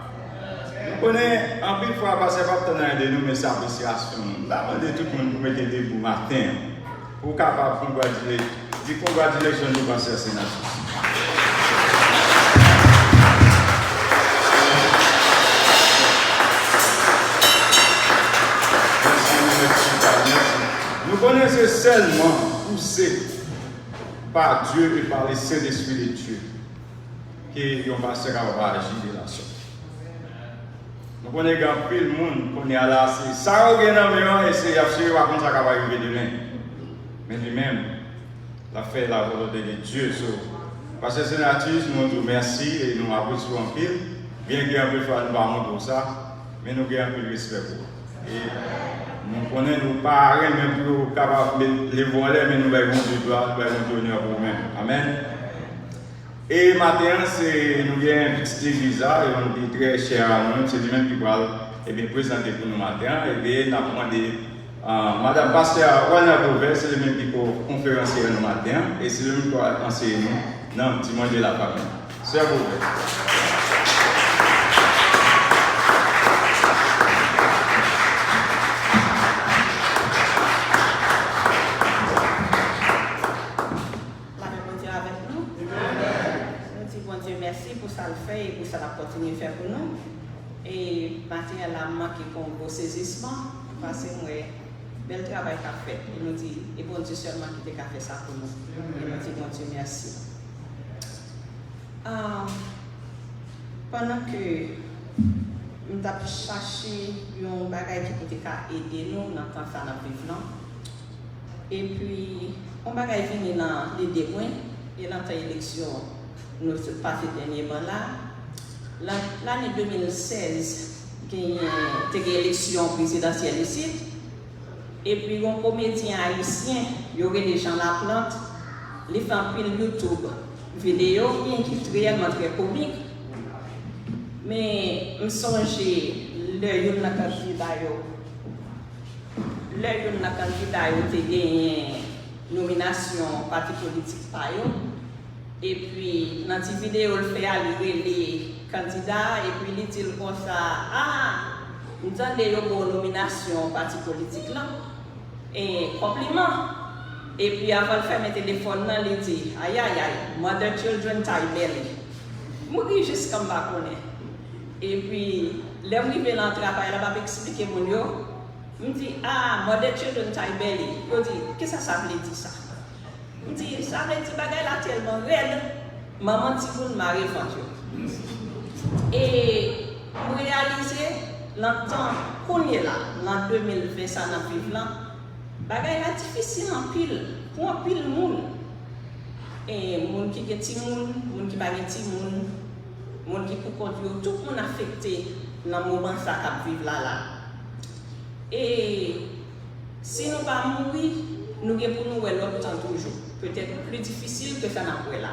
Nous connaissons en plus fois parce que pas de nous mais sa appréciation. Là, on dit tout le monde pour mettre debout matin pour capable congratuler. Dis congratulations nous pasteur sénateur. Nous connaissons seulement poussé par Dieu et par les Saint-Esprit de Dieu qui ont passé à agir de la sorte. Nous connaissons plus le monde qu'on est là, c'est ça qui est dans le monde et c'est absolument pas comme ça qu'on va arriver demain. Mais lui-même, l'a fait la volonté de Dieu. Parce que sénatrice, nous nous remercions et nous apprécions en pile. Bien qu'il y ait un peu de nous pour ça, mais nous avons un peu de respect pour vous. Nous connaissons nos parents, même pour capables de les voler, mais nous avons du droit, nous avons donner pour nous-mêmes. Amen. Et matin, nous avons une petite église là, et on est très cher à nous, c'est lui-même qui va présenter pour nous matin. Et bien, nous avons demandé Madame Pasteur Wana Bouvet, c'est lui-même qui va conférencier nous matin, et c'est lui-même qui va enseigner nous dans le dimanche de la famille. Sœur Bouvet. Merci pour ça le fait et pour ça la continuer à faire pour nous. Et maintenant, elle a manqué pour un beau saisissement parce que moi, bel travail qu'a fait. Il nous dit, et bon Dieu seulement qui a fait ça pour nous. Il nous dit, bon Dieu, merci. Pendant que nous avons cherché un bagage qui peut aider nous dans le temps ça nous vivons, et puis, on va venir dans les débuts et dans l'élection. Nous sommes passés dernièrement là. L'année 2016, il y a eu une élection présidentielle ici. Et puis, un comédien haïtien, il y aurait des gens la plante, il fait un film YouTube, vidéo, qui est réellement très comique. Mais je me songe, l'heure où la candidat, il y a une nomination parti politique par eux. Et puis, dans cette vidéo, il fait allurer les candidats et puis il dit comme ça, nous avons une nomination parti politique là. Et compliment. Et puis, avant de faire mon téléphone, il dit, aïe aïe aïe, Mother Children Tie Belly. Moi, je suis juste comme ça. Et puis, là où je vais dans le travail, il va expliquer mon yo. Il me dit, Mother Children Tie Belly. Il dit, qu'est-ce que ça veut dire ça? Il dit, ça veut dire que la tellement raide. maman Tiboun m'a répondu. Et je réalisé, l'entend qu'on est là, l'an 2020, ça n'a plus là, bagay la difficile en pile, pour un pile monde. Et monde qui est petit monde qui pas petit monde qui pour conduire, tout le monde affecté dans le moment ça qu'a vivre là. Et si nous pas mourir, nous avons pour nous l'autre temps toujours. Peut-être plus difficile que ça n'a pas là.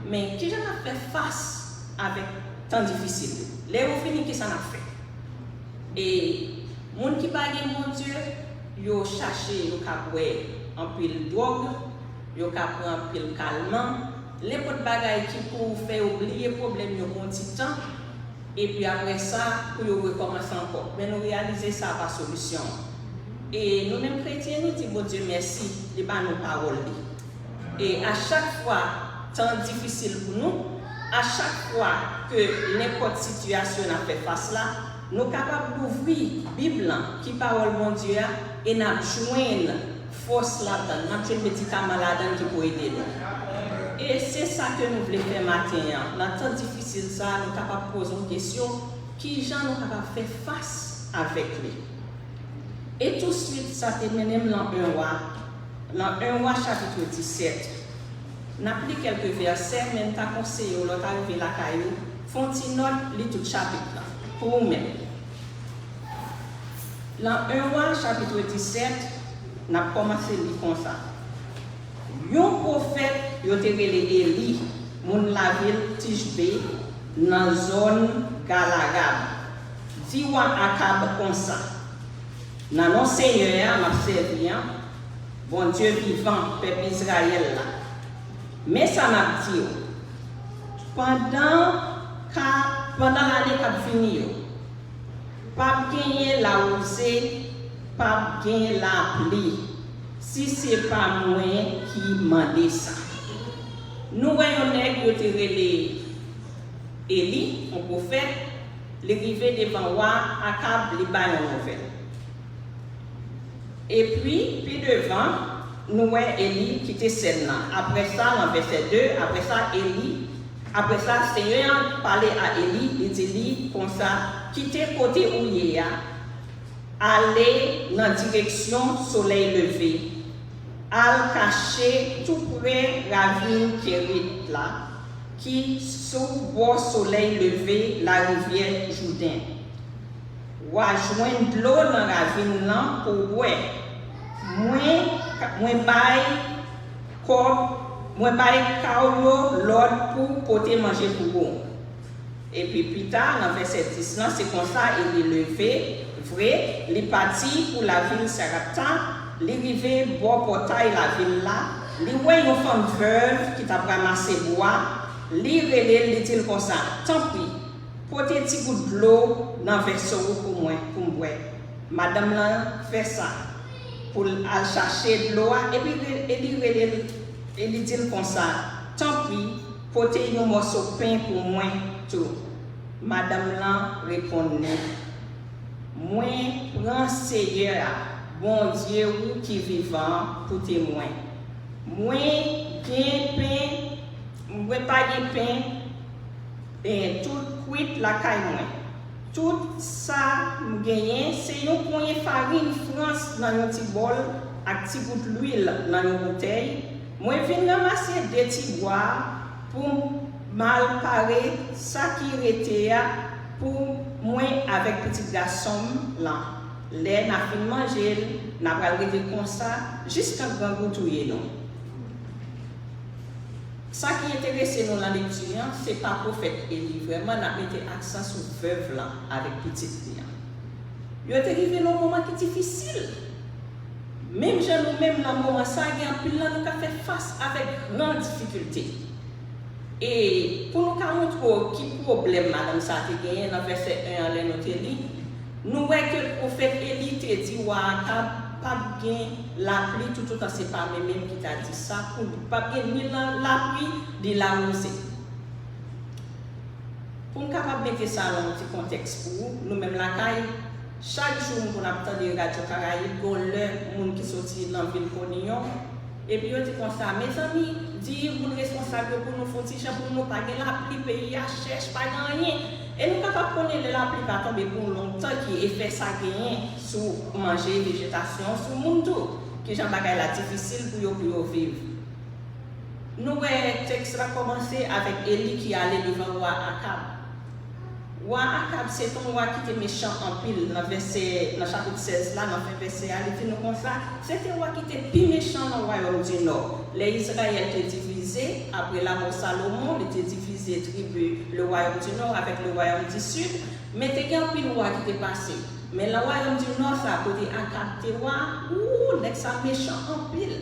Mais qui j'en a fait face avec tant difficile. Les vous fini qui ça n'a fait. Et les gens qui ne parlent pas mon Dieu, ils ont cherché, ils ont pris un pile drogue, ils ont pris un pile calmant. Les autres bagailles qui pour faire oublier le problème, ils ont un petit temps. Et puis après ça, pour recommencer encore. Mais nous réaliser ça par solution. Et nous-mêmes chrétiens, nous disons, bon Dieu, merci, de nos paroles. Et à chaque fois, temps difficile pour nous, à chaque fois que n'importe situation a fait face là, nous sommes capables d'ouvrir la Bible qui parole mon Dieu et nous joindre force là-dedans, nous joindre médicament là-dedans qui peut aider nous. Et c'est ça que nous voulons faire matin. Dans temps difficile, ça, nous sommes capables de poser une question qui gens nous capables de faire face avec lui. Et tout de suite, ça te mène dans 1 roi chapitre 17. N'a pris quelques versets, mais tu as conseillé, l'autre arrivé la caillou, font une note, lit tout chapitre pour vous-même. Dans 1 roi chapitre 17, on a commencé à lire comme ça. Un prophète, il a été Élie, mon la ville Tishbe, dans la zone Galagab. Dit à Akab comme ça. Dans nos seigneurs, m'a servi, bon Dieu vivant, peuple Israël là. Mais ça m'a dit, pendant l'année qui a fini, pas gagner la rosée, pas gagner la pluie, si ce n'est pas moi qui m'a dit ça. Nous voyons que tu es Élie, un prophète, l'arrivée devant moi, Akab, les bains en nouvelle. Et puis devant, nous voyons Élie qui était scène là. Après ça, dans verset 2, après ça, Seigneur parlait à Élie, il dit comme ça, quittez côté où il y a, allez dans la direction soleil levé, allez cacher tout près la ville Kérit là, qui sous bord soleil levé la rivière Jourdain. Ou à joindre de l'eau dans la ville là pour boire. Moi bail l'ordre pour porter manger pour vous. Et puis plus tard, dans verset 10, c'est comme ça, il est levé, vrai, il est parti pour la ville Sarepta, il est arrivé au portail la ville là, il voit une femme veuve qui t'a ramassé bois, il dit comme ça, tant pis, portez un petit bout de l'eau dans le verset pour moi, pour me boire. Madame là fait ça. Pour aller chercher de l'eau, et puis il dit comme ça, tant pis, portez un morceau de pain pour moi, tout. Madame là répondit, moi, prends Seigneur, bon Dieu qui est vivant pour témoin. Moi, gain pain, moi pas de pain, et tout cuit la caille moi. Tout ça, c'est un point de farine France dans un petit bol, avec un petit bout d'huile dans une bouteille. Moi, je viens ramasser des petits bois pour mal parer ça qui était pour moi avec petit garçon là. Les n'a fait manger, n'a pas arrivé comme ça, jusqu'à grand goût non. Ce qui intéresse nous dans la lecture, ce n'est pas prophète Élie. Vraiment, on a mis l'accent sur veuve là, avec petite fille. Il est arrivé dans un moment qui est difficile. Même nous-mêmes, dans le moment, ça a été là, nous avons fait face avec grande difficulté. Et pour nous montrer qui problème, madame, ça a gagné dans le verset 1 à notre Élie, nous voyons que le prophète Élie te dit, pas bien la pluie, tout autant c'est pas même qui t'a dit ça, pour pas bien ni la pluie, ni la rosée. Pour nous capable de mettre ça dans un petit contexte pour nous-mêmes la caille, chaque jour qu'on a entendu Radio Caraïbe, on a l'heure qui sortit dans la ville Ponyon, Et puis, on dit comme ça, mes amis, dis vous responsable pour nous faire pour nous pas la pluie, pays à cherche pas rien. Et nous ne pouvons pas connaître la pluie pas tomber pour longtemps qui effet ça gagner sur manger végétation, sur le monde qui j'en bagaille la difficile pour vivre. Nous le texte a commencé avec Élie qui allait devant le roi Akab. Roi Akab, c'est un roi qui était méchant en pile. Dans le chapitre 16, là, dans le verset, il dit nous comme ça. C'était un roi qui était plus méchant dans le royaume du Nord. Les Israéliens étaient divisés. Après la mort de Salomon, ils étaient divisés, tribu, le royaume du Nord avec le royaume du Sud. Mais il y a un pile roi qui était passé. Mais le royaume du Nord, ça a côté Akab, c'était roi, l'ex méchant en pile.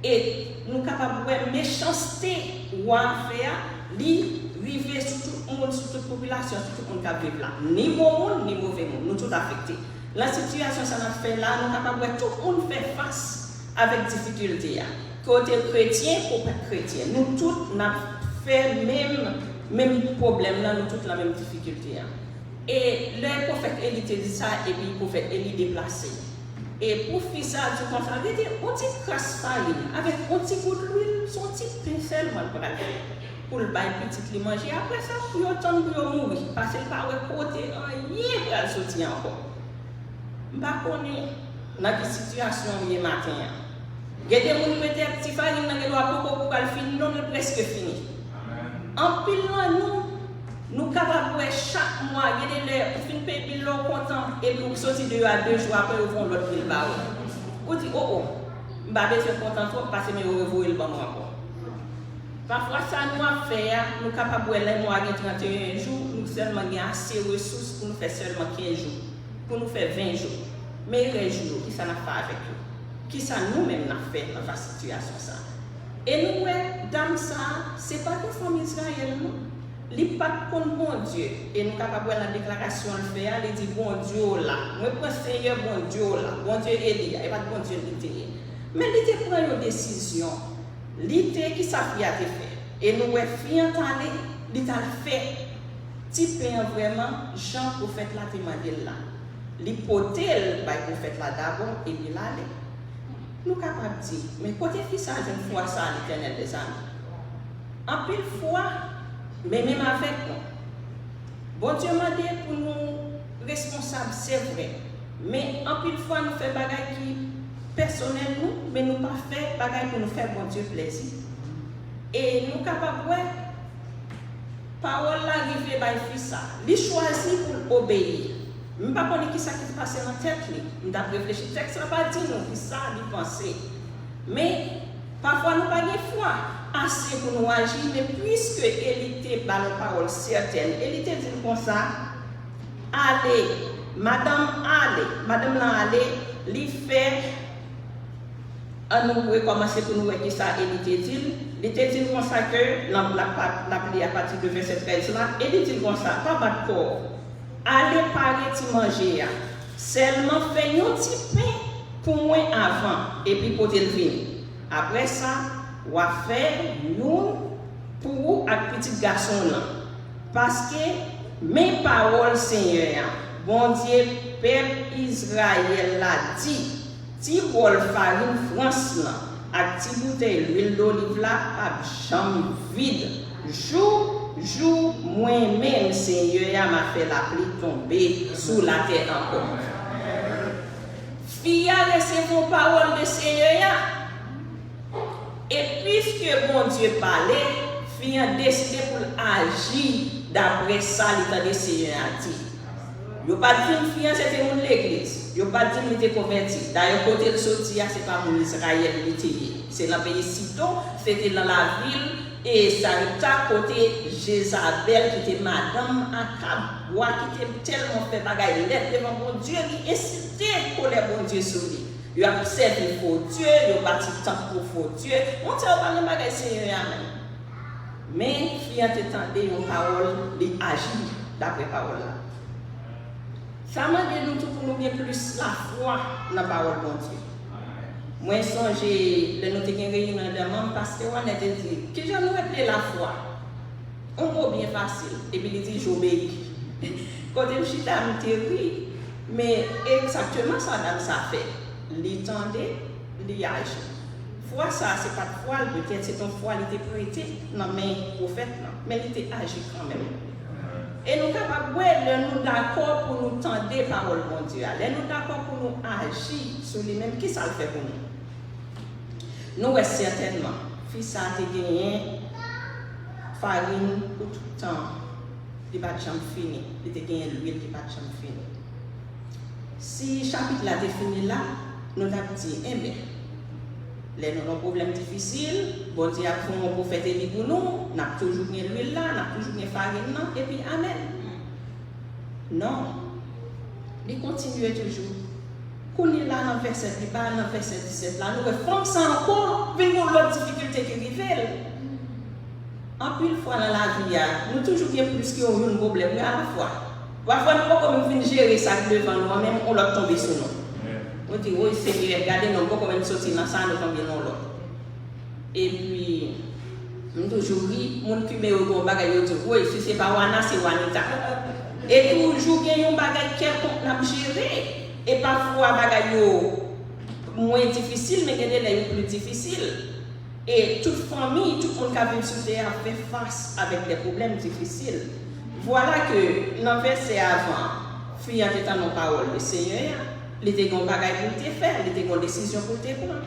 Et nous sommes capables de méchanceté roi faire, river sur tout le monde, sur toute la population, sur tout le monde qui vit là. Ni bon monde, ni mauvais monde, nous tous affectés. La situation, ça nous fait là, nous sommes capables de tout le monde faire face avec difficulté. Côté chrétien, ou pas chrétien, nous tous avons fait même problème là, nous tous la même difficulté. Et le prophète Élie dit ça, et puis le prophète Élie déplacé. Et pour faire ça, du contraire, il dit on petit crasse farine avec un petit coup d'huile, son petit pincel pour le bail petit le manger. Après ça, pour attendre pour mourir, parce que par le côté, rien pour le sortir encore. Je ne sais pas dans quelle situation il y a matin. Il y a des gens qui mettent des petits farines dans le doigt pour le finir, non, mais presque fini. En pile, nous sommes capables de chaque mois, il y a des payer bilan content et nous sortir de 2 à 2 jours après, nous avons l'autre bill. Vous dites, oh, je ne vais pas content trop parce que nous avons le bon encore. Parfois, ça nous a fait, nous sommes capables de faire 31 jours, nous seulement avons assez de ressources pour nous faire seulement 15 jours, pour nous faire 20 jours. Mais les jours, qui ça n'a fait avec nous? Qui ça nous-mêmes n'a fait dans la situation ça? Et nous, dans ça, ce n'est pas que la famille israélienne, non? Il n'y a pas de bon Dieu. Et nous sommes capables de faire la déclaration, il dit bon Dieu là. Moi, je pense Seigneur, bon Dieu là. Bon Dieu Élie, il n'y a pas de bon Dieu qui mais il prend une décision. Il qui s'affie à te faire. Et nous, filles entendez, il t'a fait. Type vraiment, Jean prophète là, témoigne là. L'hypothèse, le prophète là d'abord, et puis là, nous sommes capables de dire, mais côté fils, une fois ça, l'Éternel des âmes. En pile fois, mais même avec nous. Bon Dieu m'a dit pour nous responsables, c'est vrai. Mais en pile fois, nous faisons des choses qui personnelles, mais nous ne pas faire des choses pour nous faire bon Dieu plaisir. Et nous sommes capables de parole arrivée par le fils, il choisit pour obéir. Je ne sais pas qui ça qui se passe dans la tête. Je n'ai réfléchi. Le texte n'a pas dit nous qui ça, il penser. Mais parfois, nous n'avons pas de foi assez pour nous agir. Mais puisque elle était par la parole certaine, elle était dit comme ça, allez, madame, là, allez, lui fait. Nous pouvons commencer pour nous voir qui ça, elle était dit. Il était dit comme ça que, la plie à partir de verset 13 là, elle était dit comme ça, pas battre corps. Allez parer ti manger. Seulement fait un petit pain pour moi avant et puis pour le venir. Après ça, on va faire nous pour vous avec petit garçon là. Parce que mes paroles Seigneur, bon Dieu, peuple Israël l'a dit, ti bol farine France là, avec ti bouteille l'huile d'olive là, pas jamais vide. Jour, moi-même, Seigneur, m'a fait la pluie tomber sous la terre encore. Fille a laissé vos paroles de Seigneur. Et puisque mon Dieu parlait, fille a décidé pour agir d'après ça, l'état de Seigneur a dit. Il n'y a pas de fille, c'était mon l'église. Il n'y a pas de fille qui était converti. D'ailleurs, côté de sortie, ce n'est pas mon Israël qui était. C'est dans le pays Sidon, c'était dans la ville. Et ça a côté Jézabel qui était madame Akab, qui était tellement fait bagaille lettre devant mon Dieu, qui incitait pour les bons dieux sur lui. Il a servi faux Dieu, il a bâti tant pour faux Dieu. On ne sait pas de bagaille Seigneur. Mais il a entendu une parole, il agit d'après parole là. Ça m'a dit nous pour nous bien plus la foi dans la parole de Dieu. Moi, je songe, le noté qui est réunion de membres, parce que on a dit, que je nous rappelle la foi. Un mot bien facile. Et puis il dit, j'obéis. Quand je suis dans théorie, mais exactement ça, ça fait. L'étendait, l'agit. foi ça, c'est pas de foi, peut-être c'est une foi, il était prêté, non mais prophète, non, mais il était agi quand même. Et nous sommes capables de nous d'accord pour nous tendre des paroles de Dieu. Nous d'accord pour nous agir sur les mêmes. Qui ça le fait pour nous? Nous, certainement, fils ça a gagné farine pour tout le temps. Il n'a pas de chambre fini. Il a gagné l'huile qui n'a pas de chambre fini. Si le chapitre là est fini là, nous avons dit, eh bien, les nous avons un problème difficile, bon Dieu a fait un prophète Élie pour nous, nous avons toujours gagné l'huile là, nous avons toujours gagné farine là, et puis amen. Non, il continue toujours. Quand il est là dans le verset 17 là, nous refons ça encore, puis nous l'autre difficulté qui arrive. En plus, fois dans la vie, nous toujours bien plus qu'un problème à la fois. Parfois, nous ne pouvons pas gérer ça devant nous, même on l'a tombé sur nous. On dit, oui, Seigneur, regardez, nous ne pouvons pas sortir dans ça, nous tombons dans l'autre. Et puis, nous toujours dit, mon qui met au bon bagage, il dit, oui, si ce n'est pas Wana, c'est Wanita. Et toujours, il y a un bagage qui est géré. Et parfois, bagage moins difficile, mais il y a des plus difficiles. Et toute famille, tout le monde qui a vécu sur terre a fait face avec des problèmes difficiles. Voilà que dans le verset avant, fille était dans nos paroles, le Seigneur, il était un bagage pour te faire, il était une décision pour te prendre.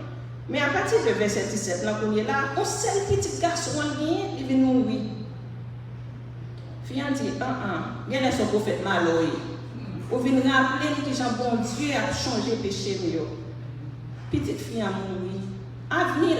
Mais à partir du verset 17, là, on est là, on seul petit garçon, il vient nous oui. Fille dit, il y a son prophète malheureux. Vous venez rappeler que Jean bon Dieu a changé péché mieux. Petite fille a mouru. Avenir.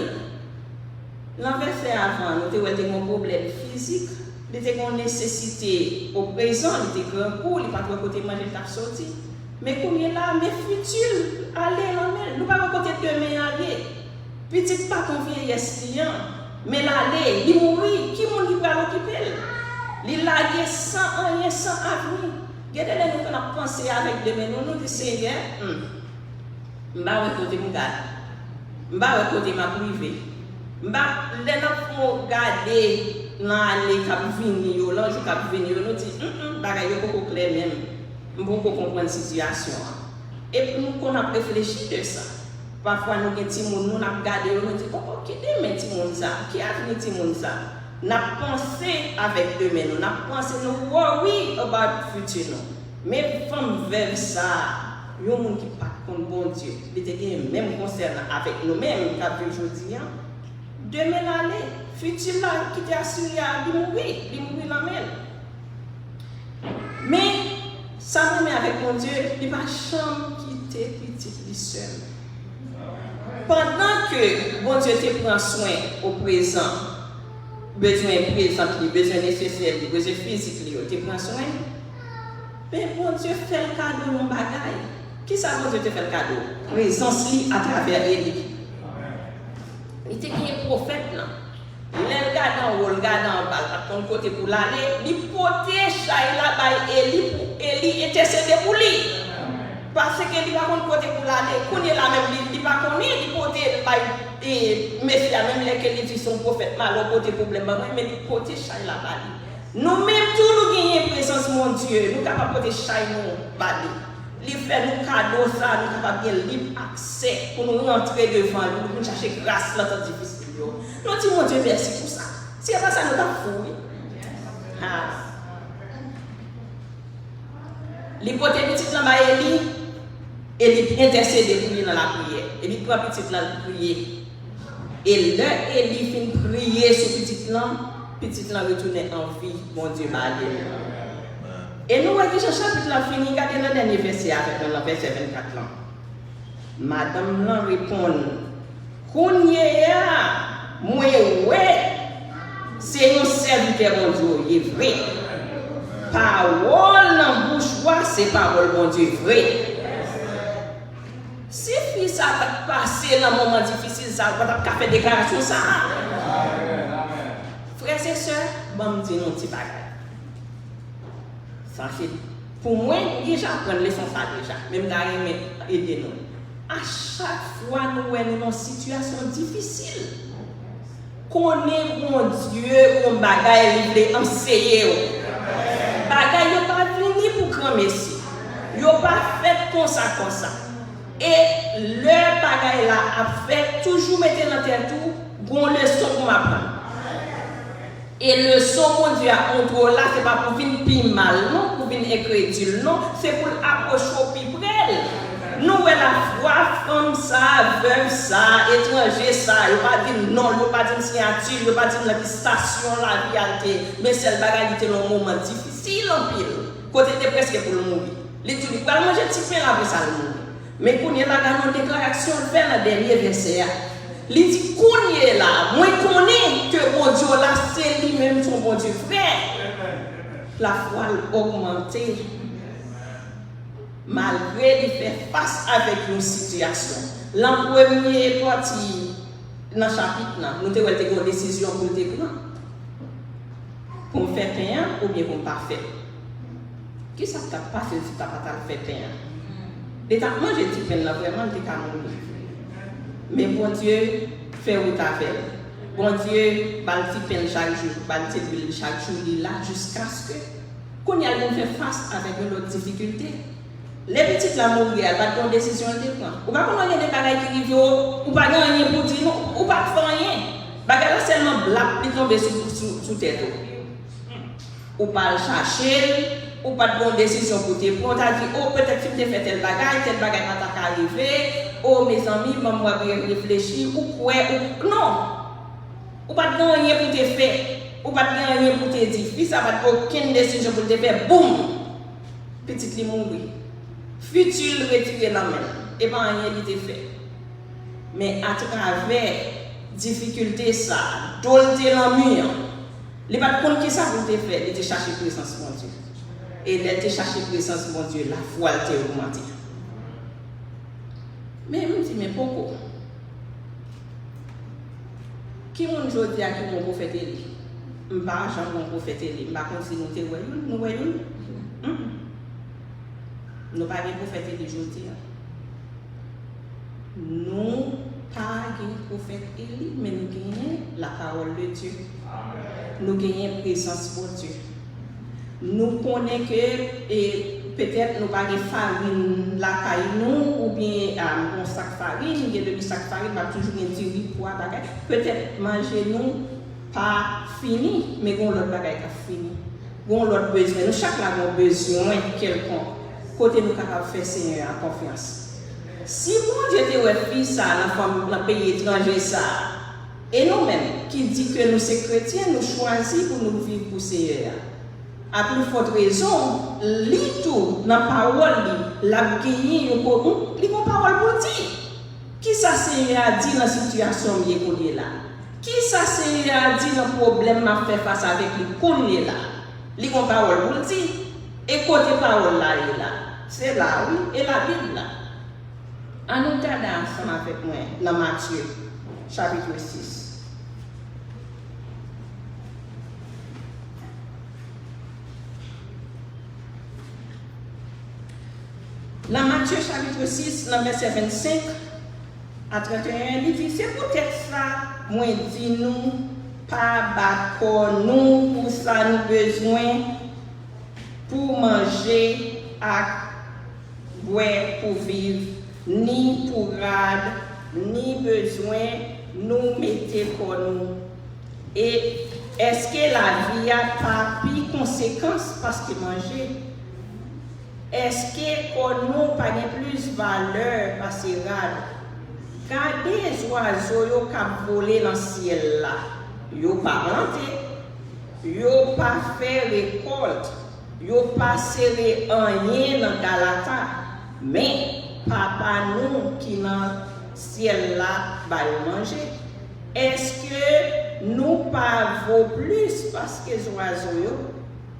L'enverset avant, nous avons un problème physique, nous avons une nécessité au présent, nous avons un cours, nous n'avons pas côté manger la sortie. Mais comme il est là, mais futur, allez, nous ne pouvons pas côté demain aller. Petite pas qu'on vieillesse, mais l'aller, il mourit, qui monde va l'occuper? Il lague sans rien, sans avenir. Regardez, nous avons pensé avec demain, nous nous disons, Seigneur, je vais recruter mon gars, je vais recruter ma privée. Les gens regarder dans les cabines, nous disent, bagaille beaucoup clair même, beaucoup comprendre la situation. Et puis nous avons réfléchi de ça. Parfois nous avons dit, nous avons regardé, nous disons, qui est ce ça? Qui a venu ce ça? Nous avons pensé avec demain, nous avons pensé, nous worry about le futur. Mais comme vers ça, il y a des gens qui ne sont pas contre bon Dieu. Il y a même concernant avec nous-mêmes, qui avons aujourd'hui. Demain l'année, futur là, qui t'est assuré à mourir dans même. Mais, ça me met avec mon Dieu, il va jamais quitter petit seul. Pendant que bon Dieu te prend soin au présent, besoin présent, besoin nécessaire, besoin physique, te prend soin. Mais bon Dieu fait le cadeau de mon bagaille. Qui ça bon Dieu te fait le cadeau? Présence à travers Élie. Il était un prophète là. Il regarde en haut, il regarde en bas, à ton côté pour l'aller. Il portait Chaï là par Élie pour Élie intercéder pour lui. Parce qu'il n'a pas de côté pour l'aller. Quand il est là même, il n'a pas connu, il portait par Messie, même lesquels disent son prophète mal, côté problème, mais il portait Chaï là par lui. Nous-mêmes, tout nous gagnons présence, mon Dieu. Nous sommes capables de porter Chaï nous par lui. Il fait nos cadeaux, ça, nous sommes capables de libre accès pour nous rentrer devant lui, pour nous chercher grâce dans temps difficile. Nous disons, mon Dieu, merci pour ça. Si c'est pas ça, nous t'avons fouillé. L'hypothèse petite là, elle intercède pour lui dans la prière. Elle prend petite là pour prier. Et là, elle finit prier sur petite là retourne en vie, mon Dieu, et nous, avec ce chapitre là fini, regardez le dernier verset avec le verset 24 là. Madame là répond, Kounyea, moi, ouais, c'est un serviteur mon Dieu, il est vrai. Parole dans bouche, c'est parole mon Dieu, vrai. Si fils ça va passer dans un moment difficile, ça va faire des déclarations, ça. Frères et sœurs, bon, me dire un petit bagage. Ça c'est pour moi, déjà prendre leçon ça déjà, même d'ailleurs aider nous. À chaque fois nous sommes dans une situation difficile, connaît mon Dieu, mon bagaille il enseigner. Bagaille pas venu pour grand messie. Yo pas fait comme ça. Et le bagay là a fait toujours mettre dans tête tout, bon leçon pour m'apprendre. Et le son mon Dieu a contrôle là, c'est pas pour venir plus mal, non, pour venir incrédule, non, c'est pour approcher au plus près. Nous, la foi, femme ça, veuve ça, étranger ça, il pas dire non, il pas dire signature, il pas dire la station, la réalité, mais c'est le bagage qui est un moment difficile en pile. Côté était presque pour le mourir. Il dit, il va manger petit pain là pour ça le mourir. Mais quand il y a la déclaration, il fait la dernière verset. Il dit, qu'on y est là, moi je connais que mon Dieu là, c'est lui-même son bon Dieu frère. La foi augmentée, malgré il fait face avec une situation. La première partie dans le chapitre, nous avons une décision pour le prendre. Pour faire payant ou bien pour ne pas faire. Qui ça t'a passé si tu n'as pas fait payant? L'État, moi j'ai dit que vraiment, tu as mourir. Mais bon Dieu, fait où tu as fait. Bon Dieu, balti peine chaque jour, balti huile chaque jour, il est là jusqu'à ce que, qu'on y a fait face avec une autre difficulté. Les petites la mourir, elles vont prendre une décision de prendre. Ou pas comment il y a des bagages qui arrivent, ou pas rien pour dire, ou pas faire rien. Bagages là seulement black, puis tomber sous tête. Ou pas le chercher. Ou pas de bonne décision pour te prendre, tu as dit, oh peut-être que tu as fait tel bagage n'a pas arrivé, oh mes amis, moi je réfléchir, ou quoi, ou non. Ou pas de rien pour te faire, ou pas de rien pour te dire, puis ça va pas aucune décision pour te faire, boum, petite li mourir. Futur retiré la main, et pas rien qui te fait. Mais à travers difficulté ça, dolter la mur, il pas de compte qui ça pour te faire, il te chercher présence mon Dieu. Et elle te chercher présence mon Dieu, la foi elle t'a augmenté. Mais je me dis, mais pourquoi? Qui mon Dieu dit à qui mon prophète Élie? Je ne sais pas mon prophète Élie, je ne sais pas si nous voyons. Nous ne pas de prophète Élie, je dis. Nous pas de prophète Élie, mais nous gagnons la parole de Dieu. Nous gagnons présence de Dieu. Nous connaissons que peut-être nous n'avons pas de farine la caille ou bien un sac de farine, il y a de sac de farine, mais toujours un petit poids bagage. Peut-être manger nous pas fini, mais on l'autre bagage qui fini. On l'autre besoin, nous chaque là avons besoin quelconque. Côté nous capable faire Seigneur en confiance. Si mon Dieu te fait ça dans le pays étranger ça, et nous-mêmes qui dit que nous sommes chrétiens, nous choisissons pour nous vivre pour Seigneur. A plus forte raison, lit tout dans la parole, la gagné, il y a une parole pour dire. Qui ça c'est à dire dans la situation qu'on est là? Qui ça c'est à dire dans le problème qu'on fait face avec lui qu'on est là? Il y a une parole pour dire. Et côté parole là, c'est là, oui, et la Bible là. En nous regardant ensemble avec moi dans Matthieu, chapitre 6. Dans Matthieu chapitre 6, dans verset 25 à 31, il dit, c'est peut-être ça, moi dis nous, pas d'accord, nous, pour ça nous besoin, pour manger, à boire, pour vivre, ni pour rade, ni besoin, nous mettez pour nous. Et est-ce que la vie a pas pris conséquence parce que manger? Est-ce que nous pas plus valeur parce que regardez les oiseaux qui volent dans le ciel là, ils n'ont pas planté, ils n'ont pas fait récolte, ils n'ont pas serré rien dans Galata, mais papa nous qui dans le ciel là va manger. Est-ce que nous pas vaut plus parce que les oiseaux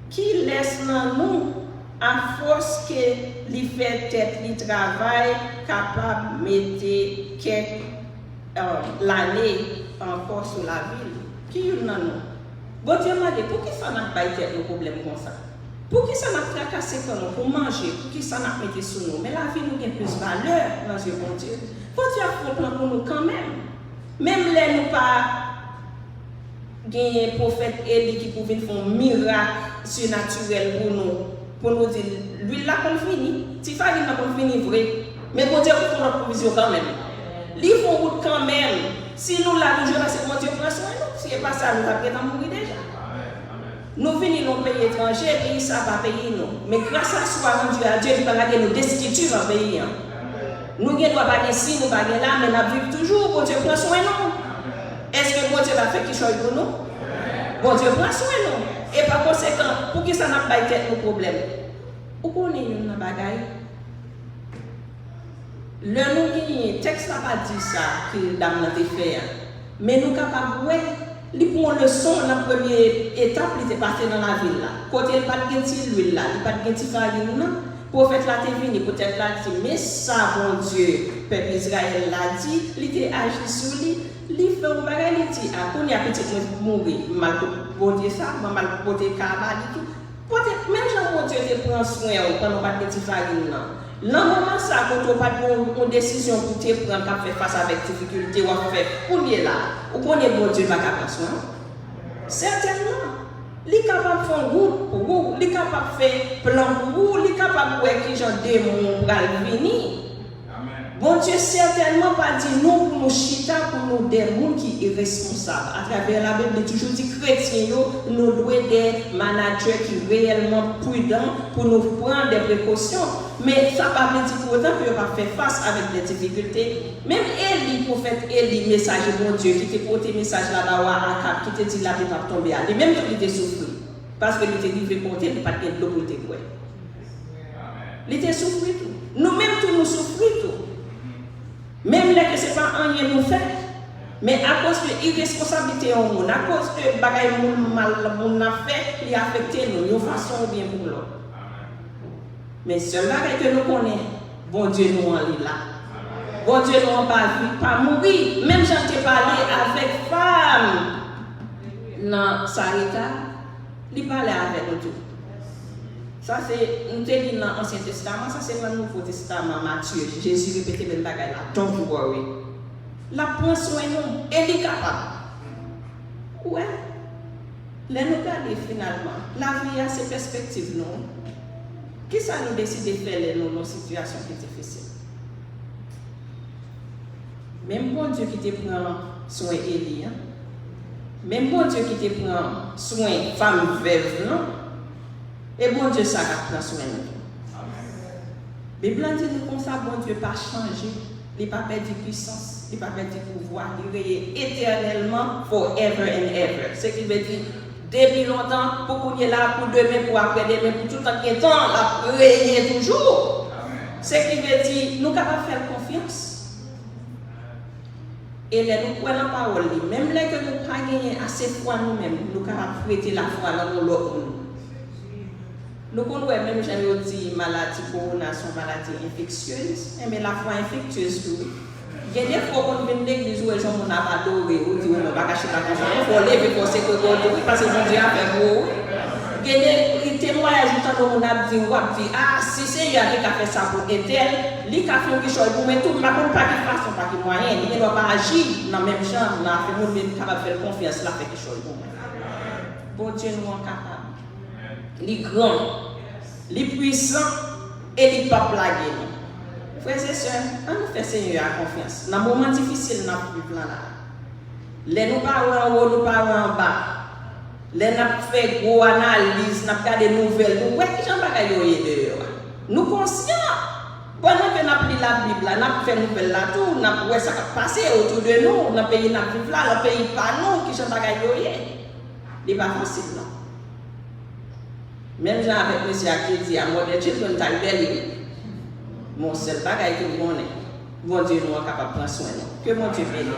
qui laissent dans nous à force que les fait tête, les travail capable de mettre l'année encore sur la ville. Qui est là nous? Bon Dieu m'a dit, pour qui ça n'a pas été un problème comme ça? Pour qui ça n'a pas cassé comme nous? Pour manger, pour qui ça n'a pas été sur nous? Mais la vie nous a plus valeur dans ce bon Dieu. Bon Dieu a fait un plan pour nous quand même. Même les nous pas gagner prophète Élie qui pouvait faire un miracle surnaturel pour nous dire, lui là qu'on finit, si farine là qu'on finit vrai, Mais bon Dieu pour notre provision quand même. Ils font route quand même. Si nous là toujours là, c'est bon Dieu prend soin de nous. Si ce n'est pas ça, nous allons mourir déjà. Nous venons dans le pays étranger, et ça va payer nous. Mais grâce à soi, mon Dieu, à Dieu, il va garder nos descriptions dans le pays. Nous ne doit pas ici, nous ne sommes pas là, mais nous vivons toujours. Bon Dieu prend soin de nous. Est-ce que bon Dieu va faire quelque chose pour nous? Bon Dieu prend soin de nous. Et par conséquent, pour que ça n'a pas été nos problèmes, où connaissez-nous dans la bagaille? Le nous texte n'a pas dit ça que dame n'a fait, mais nous capables ouais, li prend le son la première étape il était passé dans la ville là. Côté pas de genti l'huile là, il pas de genti farine non. Prophète là t'est venu peut-être là dit mais ça bon Dieu, peuple Israël l'a dit, il était agi sur lui, il fait un bagage il dit ah qu'on y a petit mourir, mal porter ça, mal porter cabane tout. Peut-être même Jean bon Dieu te prend soin pendant pas de genti farine non. Dans le moment ça, quand on n'a pas de décision pour te prendre, pour faire face avec difficulté, ou à faire pour lui là, ou qu'on est bon Dieu va faire soin. Certainement. Il est capable de faire route pour vous, il est capable de faire plan pour vous, il est capable de faire qui genre démon pour venir. Bon Dieu certainement pas dit nous pour nous chita pour nous des gens qui sont responsables. À travers la Bible, il toujours dit chrétiens, nous devons être des managers qui sont réellement prudents pour nous prendre des précautions. Mais ça ne veut pas dire pour autant qu'on va faire face avec des difficultés. Même Élie, prophète Élie, messager de bon Dieu, qui te porté message là-bas à Cap, qui te dit la vie va tomber à lui, même quand il était souffert. Parce qu'il était livré contre il n'y a pas de l'eau pour te croire. Il était souffert tout. Nous-mêmes, tous nous souffrons tout. Même là que ce n'est pas rien nous fait, mais à cause de l'irresponsabilité en nous, à cause de ce bagage mal nous a fait, il a affecté nous, de façon ou bien pour l'autre. Mais ce bagage que nous connaissons, bon Dieu nous en est là. Bon Dieu nous en pas mourir. Même j'en ai parlé avec femme dans Sarita, il parlait avec nous tout. Ça c'est, nous te dit dans l'Ancien Testament, ça c'est dans le Nouveau Testament, Matthieu. Jésus répétait le bagage là, don't worry. La prend soin nous, elle est capable. Ouais. Là nous regardons finalement, la vie a ses perspectives non. Qui ça nous décide de faire dans nos situations qui sont difficiles? Même bon Dieu qui te prend soin Élie, même bon Dieu qui te prend soin femme veuve, non? Et bon Dieu, ça prend soin de nous. La Bible dit nous comme ça, bon Dieu pas changé, il n'a pas perdu puissance, il n'a pas perdu pouvoir, il est éternellement, forever and ever. Ce qui veut dire, depuis longtemps, pour qu'on est là, pour demain, pour après-demain, pour tout le temps qui est temps, la régner toujours. Ce qui veut dire, nous sommes capables de faire confiance. Et là, nous prenons la parole, même là que nous n'avons pas gagné assez de foi nous-mêmes, nous sommes capables de prêter la foi dans l'autre. Nous connaissons même, j'avais dit, maladie corona sont maladies infectieuses, mais la foi infectieuse, tout. Il y a des fois qu'on vient de l'église où les gens n'ont pas adoré, ou dit, on ne va pas cacher la conscience, il faut lever pour se coller, parce que Dieu a fait beau. Il y a des témoignages où on a dit, ah, si c'est lui qui a fait ça pour un tel, lui qui a fait quelque chose pour mais tout, mais pas qu'il fasse, pas qu'il moyen, il ne doit pas agir dans le même genre, il a fait nous même capable de faire confiance, il a fait quelque chose pour moi. Bon Dieu nous est capable. Il est grand, il est puissant et il n'est pas plagué. Frères et sœurs, on nous fait Seigneur à confiance. Dans un moment difficile, nous avons plus là. Les nous parlons en haut, nous parlons en bas. Les nous fait gros analyse, nous avons des nouvelles. Nous voyons qui j'en bagaille dehors. Nous conscients. Pendant que nous avons lu la Bible, nous avons fait nouvelles là tout, nous avons vu ça passer autour de nous, dans le pays nous vivons là, le pays pas nous, qui j'en bagaille dehors. Ce n'est pas facile non. Même gens avec monsieur qui dit à moi, les children sont belle. Mon seul bagage que vous connaissez, bon Dieu nous est capable de prendre soin de nous. Que mon Dieu bénisse.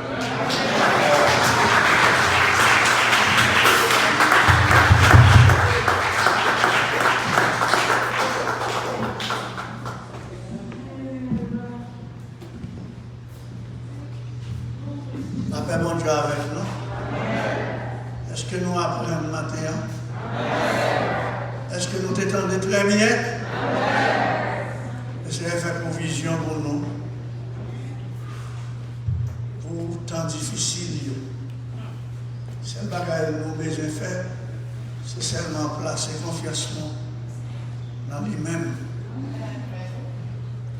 La paix, bon Dieu, avec nous. Est-ce que nous apprenons le matin? Est-ce que nous t'étendons très bien? C'est fait provision pour nous. Pour temps difficile. C'est le bagage que nous avons besoin de faire. C'est seulement placer confiance dans lui-même.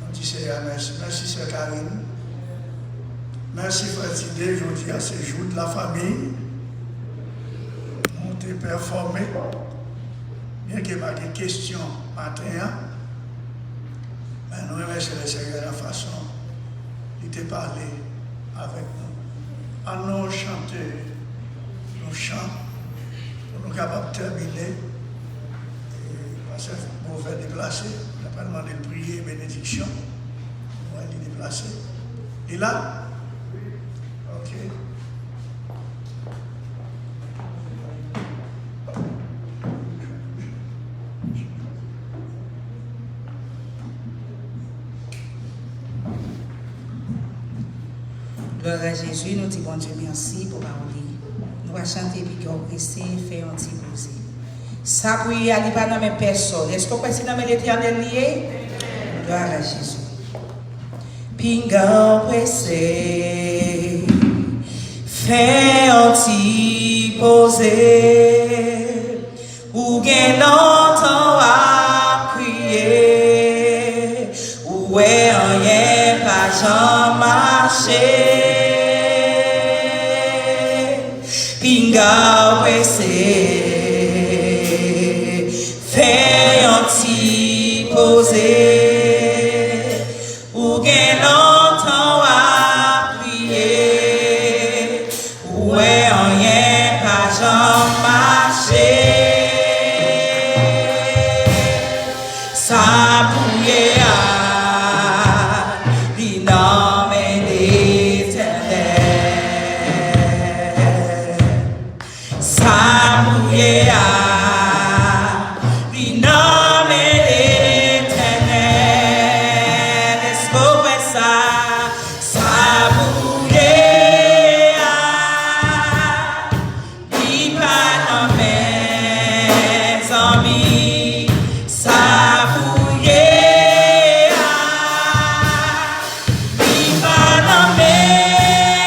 On dit Seigneur, merci. Merci, Sœur Karine. Merci, Frère Tidé. Je dis à ce jour de la famille. On t'a performé. Bien qu'il n'y ait pas de questions matin, mais nous remercions le Seigneur de la façon il t'a parlé avec nous. Allons chanter nos chants pour nous capables de terminer. Parce que vous pouvez déplacer, on n'a pas demandé de prier, bénédiction. On va les déplacer. Et là, ok. Gloire à Jésus, nous disons bon Dieu merci pour parole. Nous allons chanter puis qu'on rester faire un petit posé. Ça pour y aller pas dans mes personnes. Est-ce qu'on peut essayer dans l'Éternel lié? Gloire à Jésus. Pinga pressé, fait un petit posé, ou gain longtemps à crier, ou est rien pas jamais marché. Pinga pressé, fait un petit posé, ou gain longtemps à prier, ou est rien pas jamais marché. Ça bouillait à l'innom l'éternel. Ça bouillait à l'innom l'éternel. Est-ce qu'on fait ça? Ça bouillait à l'innom mes amis. Ça bouillait à l'innom mes familles.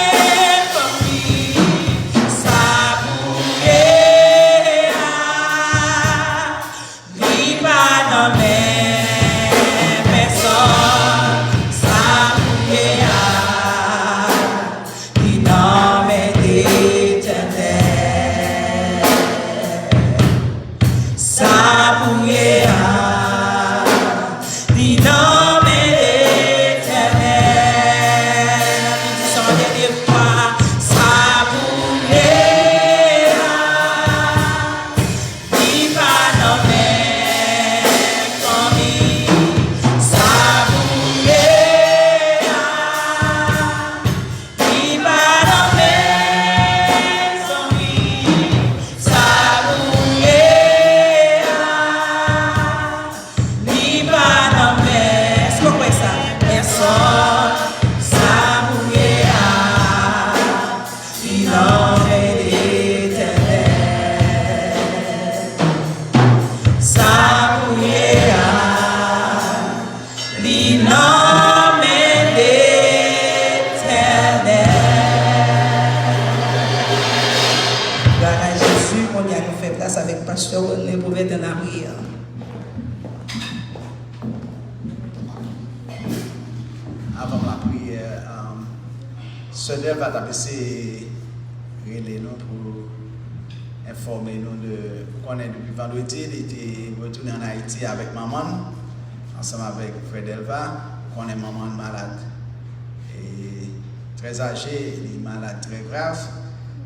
Ça bouillait à l'innom mes personnes. Ça bouillait à l'innom l'éternel. Ça bouillait à l'innom l'éternel. Disons la dernière fois. Ça bouillait à l'innom mes familles. Ça bouillait à l'innom mes amis. Ça bouillait à l'innom mes. Est-ce qu'on peut ça? Personne. Ça bouillait à l'innom l'éternel. Ça bouillait à l'innom l'éternel. Gloire à Jésus, on y a nous fait place avec Pasteur René pour être dans la prière. Avant la prière, ce Dieu va t'appeler nous pour informer nous de qu'on est depuis vendredi. Il était retourné en Haïti avec maman, ensemble avec Frère Delva, qu'on est maman malade. Et très âgée, il est malade très grave,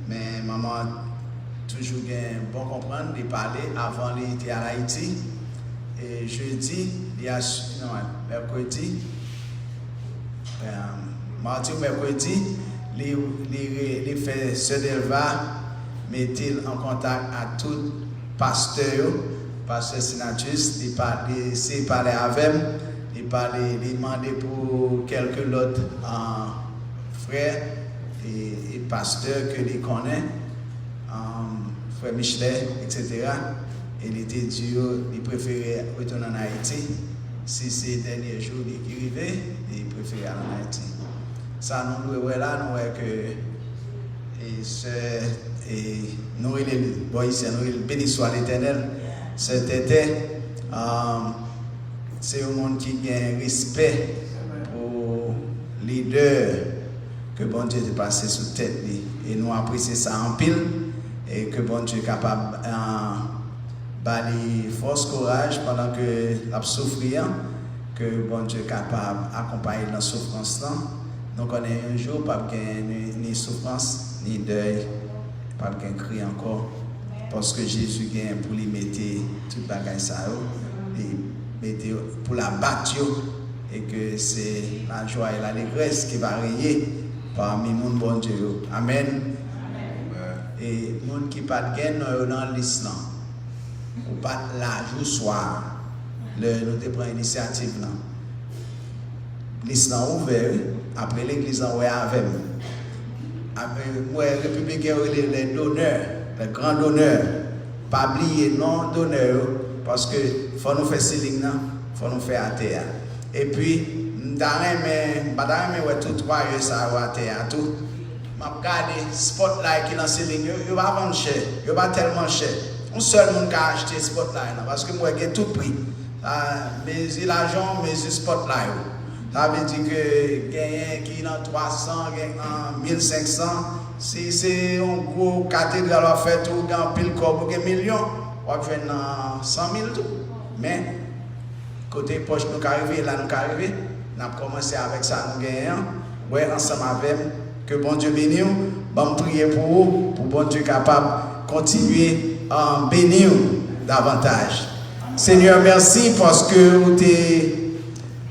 mais maman toujours bien bon comprendre, de parler avant il était à Haïti. Et jeudi, mercredi, mardi ou mercredi, les fait ce Delva met-il en contact à tout pasteur Sinatus, il parlait avec il demandait pour quelques autres frères et pasteurs que il connaît, frère Michelet, etc. Et il était dit il préférait retourner en Haïti. Si ces derniers jours il arrivait, il préférait aller en Haïti. Ça nous voyons là, nous voyons que nous béni soit l'Éternel, c'était c'est un monde qui a respect pour leader que bon Dieu est passé sous tête. Et nous apprécions ça en pile. Et que bon Dieu est capable de force, courage pendant que la souffrir. Que bon Dieu est capable d'accompagner dans la souffrance. Donc on est un jour, pas ni souffrance, ni deuil, pas de cri encore. Parce que Jésus vient pour lui mettre toute bagaille ça, et mettre pour la battre, et que c'est la joie et l'allégresse qui va régner parmi mon bon Dieu. Amen. Et les gens qui ne pas de gain dans l'islam, ou pas là, jour soir, nous te prenons l'initiative. L'islam ouvert, après l'église en ouais avec moi, républicain, les donneurs, les grands donneurs, pas oublier non donneurs, parce que faut nous faire ceiling, faut nous faire à terre. Et puis, ouais tout trois ça à terre tout. M'a regardé spotlight qui dans ceiling, il va vendre cher, il va tellement cher. Un seul monde qui a acheté spotlight parce que moi j'ai tout prix. Mais l'argent, mais le spotlight. Ça veut dire que gagner qui dans 300, gagner en 1500, si c'est un gros cathédrale à faire tout, gagne pile corps pour gagner millions, on va faire 100 000 tout. Mais côté poche nous arrivé là nous arrivé, nous avons commencé avec ça nous gagnons. Ouais ensemble avec que bon Dieu bénisse, bon prier pour vous, pour bon Dieu capable continuer à bénir davantage. Seigneur, merci parce que vous t'es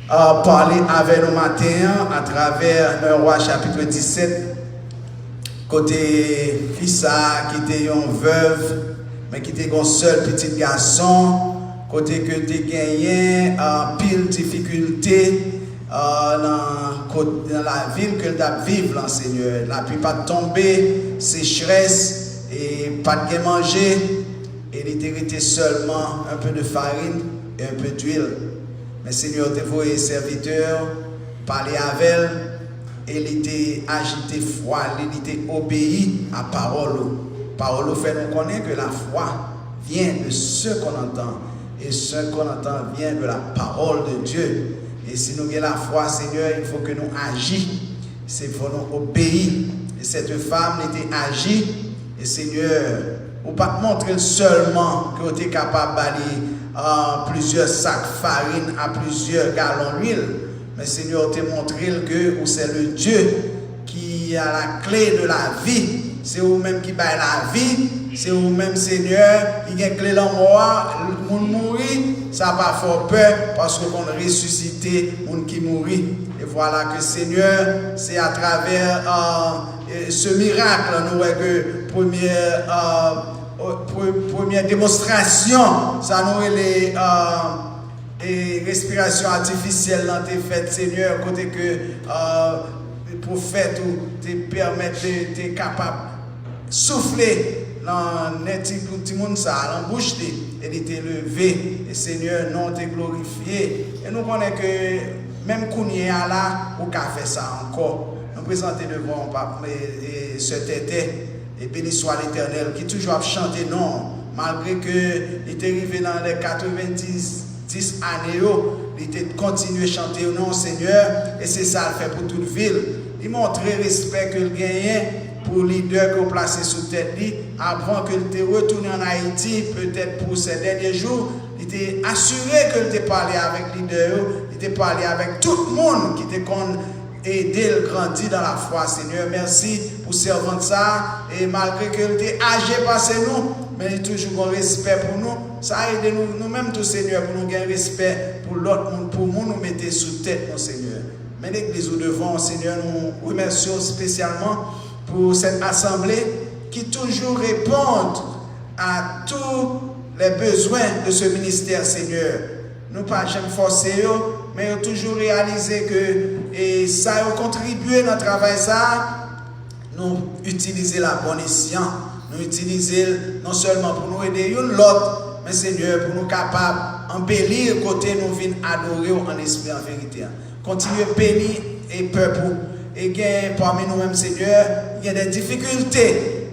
parlé avec nous matin à travers 1 Roi chapitre 17, côté fils qui était une veuve, mais qui était un seul petit garçon, côté que tu gagné pile difficulté dans la ville que tu as vivre, Seigneur. La pluie pas tomber, sécheresse et pas de manger. Et il était seulement un peu de farine et un peu d'huile. Mais Seigneur, tes vos serviteurs, parler avec elle, et il était agité foi, il était obéi à parole. Parole fait nous connaître que la foi vient de ce qu'on entend. Et ce qu'on entend vient de la parole de Dieu. Et si nous avons la foi, Seigneur, il faut que nous agissions. Il faut nous obéir. Et cette femme était agie. Et Seigneur, ou pas montrer seulement que tu es capable d'aller plusieurs sacs de farine à plusieurs gallons d'huile, mais Seigneur, tu as montré que c'est le Dieu qui a la clé de la vie. C'est vous-même qui baille la vie. C'est vous-même, Seigneur, qui a la clé de la mort. Le monde mourit, ça n'a pas fort peur parce qu'on ressuscite le monde qui mourit. Et voilà que Seigneur, c'est à travers ce miracle, nous voyons que première démonstration, ça nous est les respirations artificielles dans tes fêtes, Seigneur, côté que les prophètes te permettent d'être capable de souffler dans les petits monde ça, dans la bouche, et de te lever, et Seigneur, non te glorifier. Et nous connaissons que même qu'on y est là, on peut faire ça encore. Nous présenter devant ce tété. Et béni soit l'Éternel qui toujours a chanté non, malgré que il était arrivé dans les 90 années, il était continué à chanter non Seigneur, et c'est ça le fait pour toute ville. Il montre respect que le gagnait pour le leader qu'on placé sous tête, avant qu'il était retourné en Haïti, peut-être pour ces derniers jours, il était assuré qu'il était parlé avec le leader, il était parlé avec tout le monde qui était aider le grandir dans la foi, Seigneur. Merci pour servant ça. Et malgré qu'il était âgé passé nous, mais il a toujours un respect pour nous. Ça aide nous-mêmes, tout Seigneur, pour nous gagner respect pour l'autre monde, pour nous mettre sous tête, mon Seigneur. Mais l'église au devant, Seigneur, nous remercions spécialement pour cette assemblée qui toujours répond à tous les besoins de ce ministère, Seigneur. Nous pas jamais forcer, mais nous toujours réalisé que et ça a contribué dans le travail ça. Nous utiliser la bonne escient, nous utiliser non seulement pour nous aider l'autre, mais Seigneur pour nous capables embellir côté nous venir adorer en esprit en vérité. Continuez à bénir et peuple et parmi nous-mêmes Seigneur, il y a des difficultés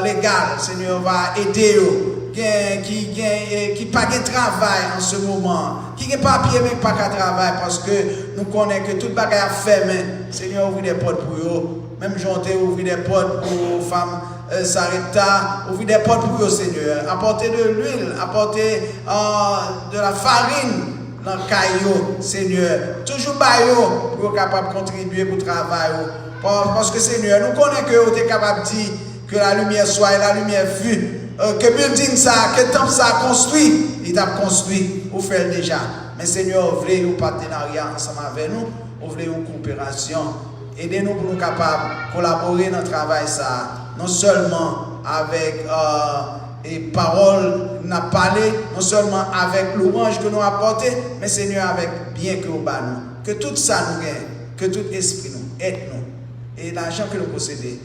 légales, Seigneur va aider eux. Qui qui pas de travail en ce moment, qui n'a pas papier mais pas de travail parce que nous connaissons que toute bagaille a fait, mais Seigneur ouvre des portes pour eux. Même Jonté ouvre des portes pour les femmes, Sarita ouvre des portes pour eux, Seigneur. Apportez de l'huile, apportez de la farine dans le caillou, Seigneur. Toujours baillot pour être capable de contribuer pour le travail. Parce que Seigneur, nous connaissons que vous êtes capable de dire que la lumière soit et la lumière fut. Que building ça, que le temple ça a construit, il a construit, vous faites déjà. Mais Seigneur, vous voulez un partenariat ensemble avec nous, vous voulez une coopération. Aidez-nous pour nous capables de collaborer dans le travail ça, non seulement avec les paroles que nous avons parlé, non seulement avec l'ouange que nous avons apporté, mais Seigneur, avec bien que nous nous. Que tout ça nous gagne, que tout esprit nous aide nous. Et l'argent que nous possédons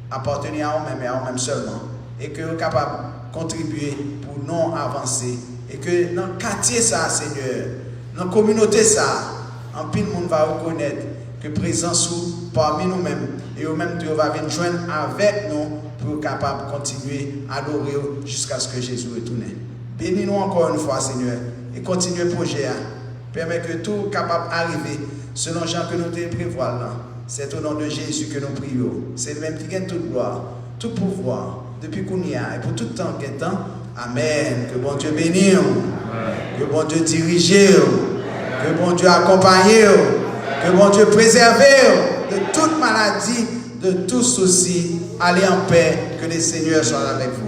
appartenait à nous-mêmes et à nous-mêmes seulement. Et que nous sommes capables de contribuer pour nous avancer. Et que dans le quartier ça, Seigneur, dans la communauté ça, en pile le monde va reconnaître que présence parmi nous-mêmes et nous-mêmes Dieu va venir joindre avec nous pour être capable de continuer à adorer jusqu'à ce que Jésus retourne. Bénis-nous encore une fois, Seigneur, et continue le projet. Permets que tout capable d'arriver selon Jean que nous devons prévoir là. C'est au nom de Jésus que nous prions. C'est le même qui gagne toute gloire, tout pouvoir, depuis qu'on y a et pour tout temps qu'est temps. Amen. Que bon Dieu bénisse, que bon Dieu dirige, que bon Dieu accompagne, que bon Dieu préserve de toute maladie, de tout souci. Allez en paix, que le Seigneur soit avec vous.